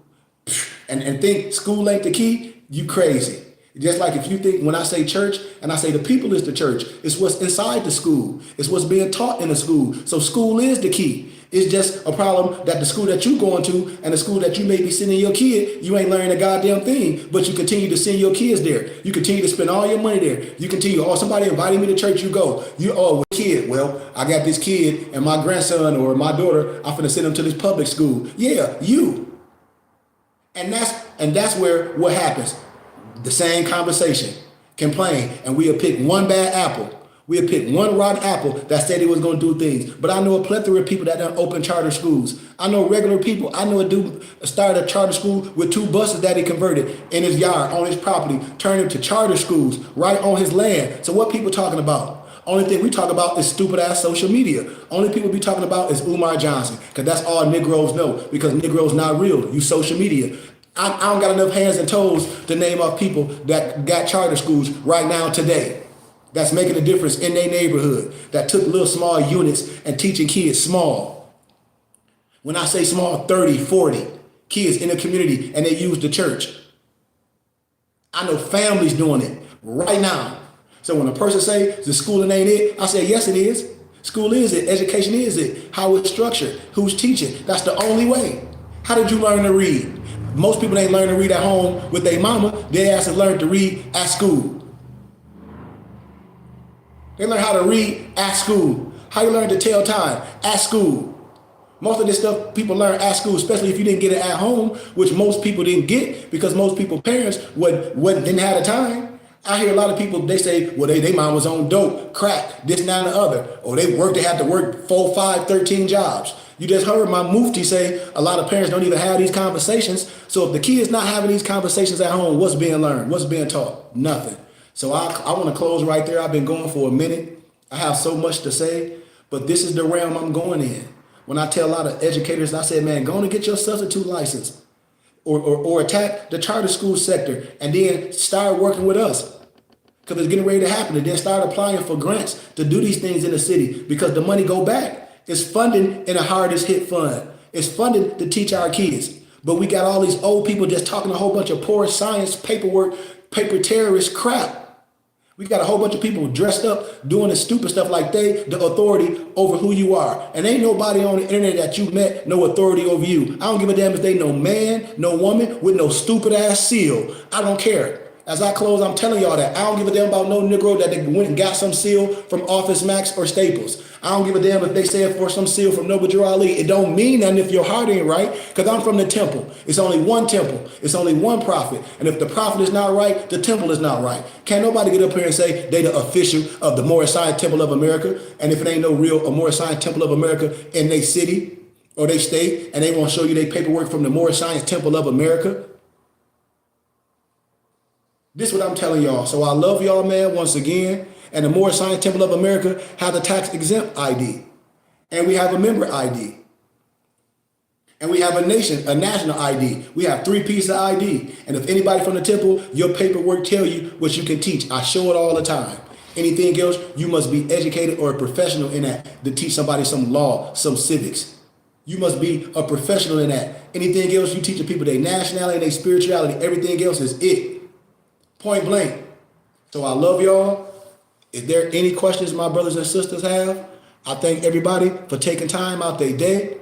and think school ain't the key, you crazy. Just like if you think when I say church and I say the people is the church, it's what's inside the school. It's what's being taught in the school. So school is the key. It's just a problem that the school that you going to and the school that you may be sending your kid, you ain't learning a goddamn thing, but you continue to send your kids there. You continue to spend all your money there. You continue, oh, somebody invited me to church, you go. Kid, well, I got this kid and my grandson or my daughter, I'm finna send them to this public school. Yeah, you. And that's where what happens. The same conversation, complain, and we'll pick one bad apple. We'll pick one rotten apple that said he was going to do things. But I know a plethora of people that done open charter schools. I know regular people. I know a dude started a charter school with 2 buses that he converted in his yard, on his property, turned into charter schools right on his land. So what people talking about? Only thing we talk about is stupid ass social media. Only people be talking about is Umar Johnson, because that's all Negroes know, because Negroes not real. You social media. I don't got enough hands and toes to name off people that got charter schools right now today. That's making a difference in their neighborhood, that took little small units and teaching kids small. When I say small, 30, 40 kids in the community, and they use the church. I know families doing it right now. So when a person say the schooling ain't it, I say, yes, it is. School is it. Education is it. How it's structured. Who's teaching. That's the only way. How did you learn to read? Most people ain't learn to read at home with their mama. They asked to learn to read at school. They learn how to read at school. How you learn to tell time at school. Most of this stuff people learn at school, especially if you didn't get it at home, which most people didn't get because most people parents didn't have the time. I hear a lot of people, they say, well, they mom was on dope, crack, this, that, and the other. Or they had to work 4, 5, 13 jobs. You just heard my mufti say a lot of parents don't even have these conversations. So if the kid is not having these conversations at home, what's being learned? What's being taught? Nothing. So I want to close right there. I've been going for a minute. I have so much to say, but this is the realm I'm going in. When I tell a lot of educators, I say, man, go on and get your substitute license or attack the charter school sector and then start working with us. Because it's getting ready to happen. And then start applying for grants to do these things in the city because the money go back. It's funding in the hardest hit fund. It's funding to teach our kids. But we got all these old people just talking a whole bunch of poor science, paperwork, paper terrorist crap. We got a whole bunch of people dressed up doing the stupid stuff like they the authority over who you are. And ain't nobody on the internet that you met no authority over you. I don't give a damn if they no man, no woman with no stupid ass seal. I don't care. As I close, I'm telling y'all that I don't give a damn about no Negro that they went and got some seal from Office Max or Staples. I don't give a damn if they said for some seal from Noble Drew Ali. It don't mean nothing if your heart ain't right, because I'm from the temple. It's only one temple. It's only one prophet. And if the prophet is not right, the temple is not right. Can't nobody get up here and say they the official of the Morris Science Temple of America. And if it ain't no real Morris Science Temple of America in they city or they state, and they won't show you their paperwork from the Morris Science Temple of America. This is what I'm telling y'all. So I love y'all, man, once again. And the Morris Science Temple of America have the tax exempt ID. And we have a member ID. And we have a national ID. We have 3 pieces of ID. And if anybody from the temple, your paperwork tell you what you can teach. I show it all the time. Anything else, you must be educated or a professional in that to teach somebody some law, some civics. You must be a professional in that. Anything else, you teach the people their nationality, their spirituality. Everything else is it. Point blank. So I love y'all. Is there any questions my brothers and sisters have? I thank everybody for taking time out their day.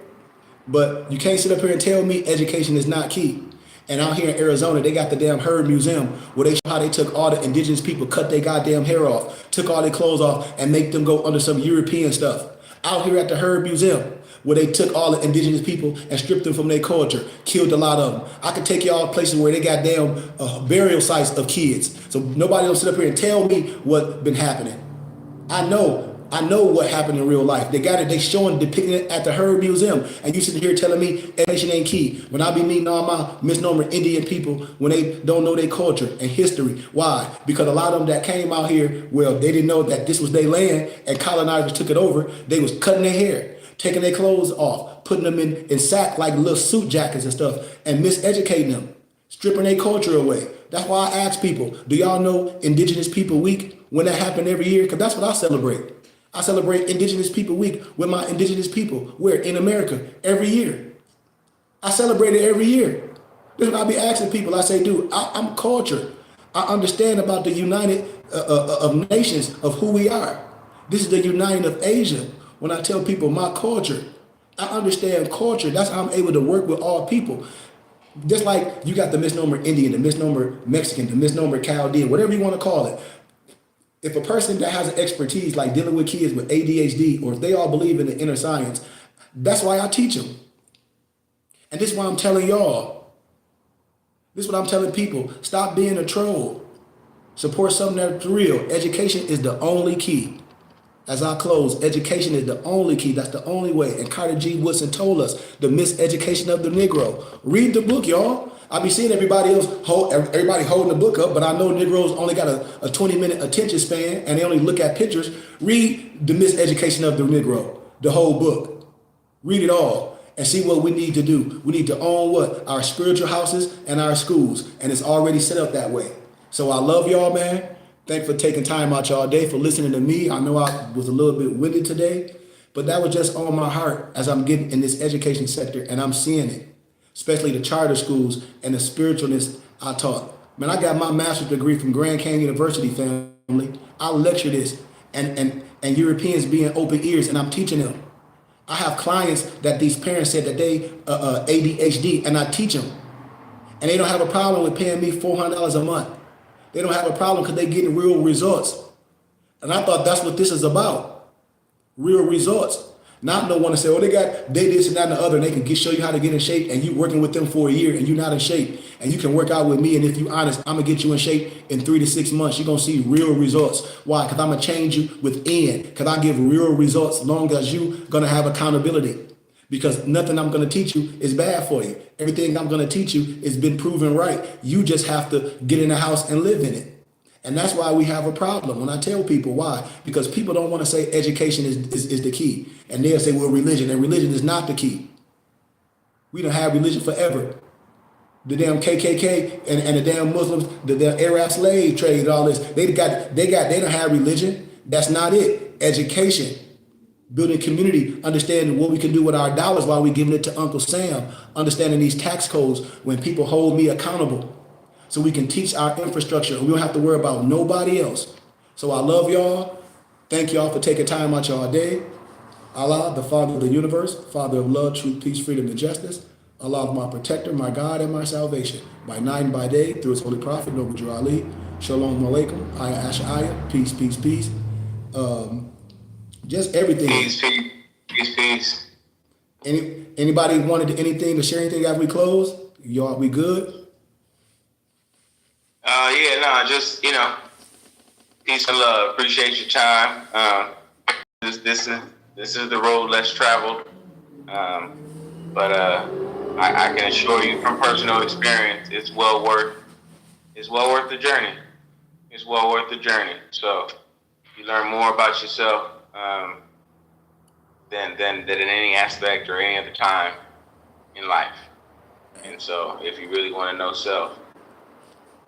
But you can't sit up here and tell me education is not key. And out here in Arizona, they got the damn Herd Museum where they show how they took all the indigenous people, cut their goddamn hair off, took all their clothes off, and make them go under some European stuff. Out here at the Herd Museum, where they took all the indigenous people and stripped them from their culture, killed a lot of them. I could take y'all places where they got damn burial sites of kids. So nobody don't sit up here and tell me what been happening. I know what happened in real life. They got it, they showing, depicting it at the Herd Museum. And you sitting here telling me education ain't key. When I be meeting all my misnomer Indian people, when they don't know their culture and history. Why? Because a lot of them that came out here, well, they didn't know that this was their land and colonizers took it over. They was cutting their hair, taking their clothes off, putting them in sack like little suit jackets and stuff, and miseducating them, stripping their culture away. That's why I ask people, do y'all know Indigenous People Week when that happened every year? Because that's what I celebrate. I celebrate Indigenous People Week with my indigenous people. Where? In America, every year. I celebrate it every year. This is what I be asking people. I say, dude, I'm culture. I understand about the united of nations of who we are. This is the uniting of Asia. When I tell people my culture, I understand culture. That's how I'm able to work with all people. Just like you got the misnomer Indian, the misnomer Mexican, the misnomer Chaldean, whatever you want to call it. If a person that has an expertise like dealing with kids with ADHD, or if they all believe in the inner science, that's why I teach them. And this is why I'm telling y'all. This is what I'm telling people. Stop being a troll. Support something that's real. Education is the only key. As I close, education is the only key. That's the only way. And Carter G. Woodson told us the miseducation of the Negro. Read the book, y'all. I be seeing everybody holding the book up, but I know Negroes only got a 20-minute attention span and they only look at pictures. Read the miseducation of the Negro, the whole book. Read it all and see what we need to do. We need to own what? Our spiritual houses and our schools. And it's already set up that way. So I love y'all, man. Thanks for taking time out y'all day, for listening to me. I know I was a little bit winded today, but that was just on my heart as I'm getting in this education sector and I'm seeing it. Especially the charter schools and the spiritualness I taught. Man, I got my master's degree from Grand Canyon University, family. I lecture this and Europeans being open ears, and I'm teaching them. I have clients that these parents said that they ADHD, and I teach them. And they don't have a problem with paying me $400 a month. They don't have a problem because they're getting real results. And I thought that's what this is about. Real results. Not no one to say, oh, they this and that and the other, and they can show you how to get in shape, and you working with them for a year and you're not in shape. And you can work out with me, and if you're honest, I'm going to get you in shape in 3 to 6 months. You're going to see real results. Why? Because I'm going to change you within. Because I give real results long as you going to have accountability. because nothing I'm going to teach you is bad for you. Everything I'm going to teach you has been proven right. You just have to get in the house and live in it. And that's why we have a problem. When I tell people why, because people don't want to say education is the key. And they'll say, well, religion, and religion is not the key. We don't have religion forever. The damn KKK and the damn Muslims, the Arab slave trade, all this, they don't have religion. That's not it. Education, building community, understanding what we can do with our dollars while we giving it to Uncle Sam, understanding these tax codes when people hold me accountable. So we can teach our infrastructure and we don't have to worry about nobody else. So I love y'all. Thank y'all for taking time out y'all day. Allah, the Father of the universe, Father of love, truth, peace, freedom, and justice. Allah, my protector, my God, and my salvation. By night and by day, through his holy prophet, Noble Drew Ali. Shalom alaikum. Ayah Ashaya. Peace, peace, peace. Just everything. Peace, peace, peace, peace. Anybody wanted anything to share anything after we close? Y'all, we good? Just, peace and love. Appreciate your time. This is the road less traveled. But I can assure you from personal experience, it's well worth the journey. It's well worth the journey. So you learn more about yourself than in any aspect or any other time in life. And so if you really want to know self.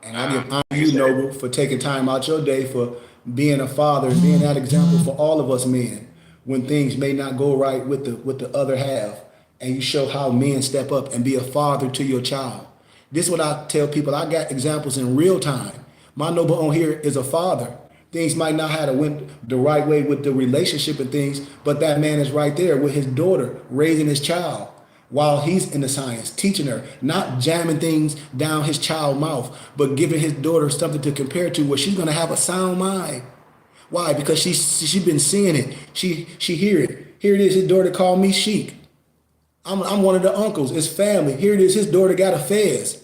And I give honor you, Noble, for taking time out your day, for being a father, being that example for all of us men when things may not go right with the other half. And you show how men step up and be a father to your child. This is what I tell people. I got examples in real time. My Noble on here is a father. Things might not have went the right way with the relationship and things, but that man is right there with his daughter, raising his child while he's in the science, teaching her, not jamming things down his child's mouth, but giving his daughter something to compare to where she's going to have a sound mind. Why? Because she's been seeing it. She hear it. Here it is. His daughter called me Sheik. I'm one of the uncles. It's family. Here it is. His daughter got a fez.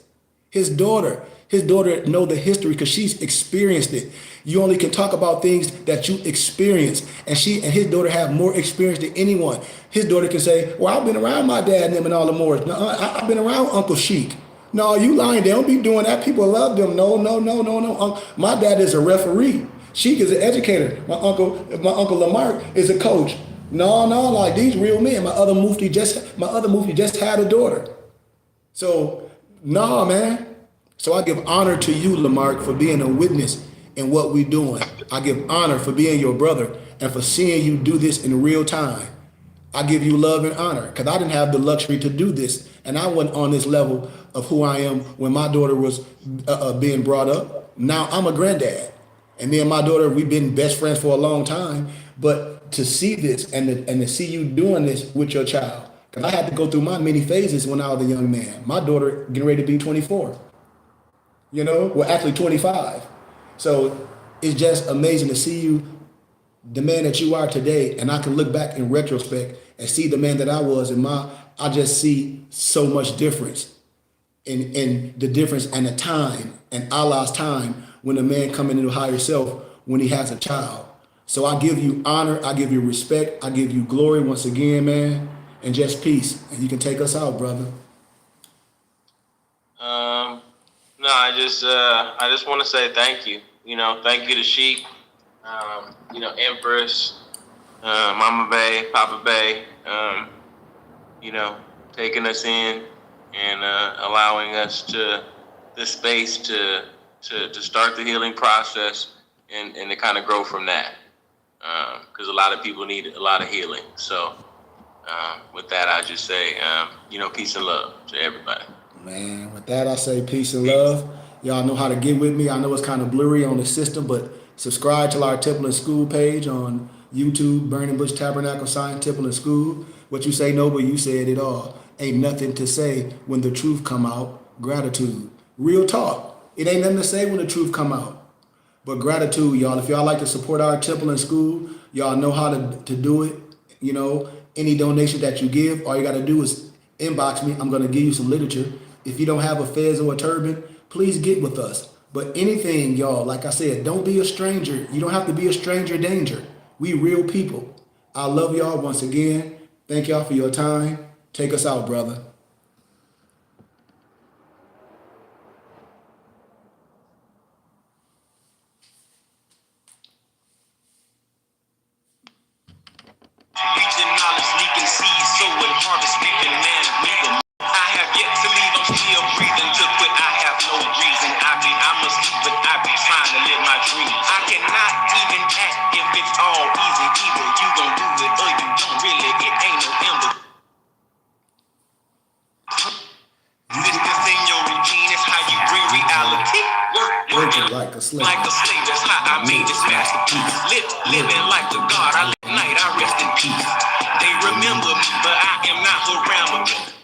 His daughter know the history because she's experienced it. You only can talk about things that you experience. And his daughter have more experience than anyone. His daughter can say, well, I've been around my dad and them and all the more. No, I've been around Uncle Sheik. No, you lying. They don't be doing that. People love them. No. My dad is a referee. Sheik is an educator. My uncle Lamar is a coach. No, like these real men. My other mufti just had a daughter. So, no, man. So I give honor to you, Lamarck, for being a witness in what we're doing. I give honor for being your brother and for seeing you do this in real time. I give you love and honor because I didn't have the luxury to do this. And I wasn't on this level of who I am when my daughter was being brought up. Now I'm a granddad. And me and my daughter, we've been best friends for a long time. But to see this and to see you doing this with your child, because I had to go through my many phases when I was a young man. My daughter getting ready to be 24. Well, actually 25. So it's just amazing to see you, the man that you are today. And I can look back in retrospect and see the man that I was. And I just see so much difference in the difference and the time and Allah's time when a man coming into higher self when he has a child. So I give you honor, I give you respect, I give you glory once again, man, and just peace. And you can take us out, brother. No, I just want to say thank you. Thank you to Sheik, Empress, Mama Bay, Papa Bay, taking us in and allowing us the space to start the healing process and to kind of grow from that. Because a lot of people need a lot of healing. So with that, I just say, peace and love to everybody. Man, with that, I say peace and love. Y'all know how to get with me. I know it's kind of blurry on the system, but subscribe to our Temple and School page on YouTube, Burning Bush Tabernacle Science Temple and School. What you say, Noble, you said it all. Ain't nothing to say when the truth come out. Gratitude. Real talk. It ain't nothing to say when the truth come out. But gratitude, y'all. If y'all like to support our Temple and School, y'all know how to do it. Any donation that you give, all you got to do is inbox me. I'm going to give you some literature. If you don't have a fez or a turban, please get with us. But anything, y'all, like I said, don't be a stranger. You don't have to be a stranger danger. We real people. I love y'all once again. Thank y'all for your time. Take us out, brother. Reaching knowledge, leaking seeds, sowing harvest, reaping man, regal. I have yet to leave, I'm still breathing. To quit, I have no reason. I'm asleep, but I be trying to live my dream. I cannot even act if it's all easy. Either you gon' do it or you don't really. It ain't no ember. Distance in your routine is how you bring reality. Working like a slave. Like a slave, that's how I made this masterpiece. Living like the God, I live at night, I rest in peace. They remember me, but I am not around.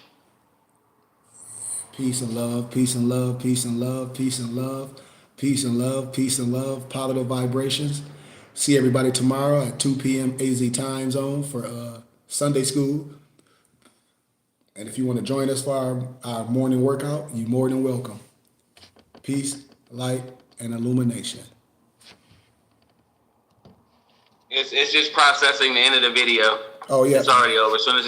Peace and love, peace and love, peace and love, peace and love, peace and love, peace and love, positive vibrations. See everybody tomorrow at 2 p.m. AZ time zone for Sunday school. And if you want to join us for our morning workout, you're more than welcome. Peace, light, and illumination. It's just processing the end of the video. Oh, yeah. It's already over. As soon as it's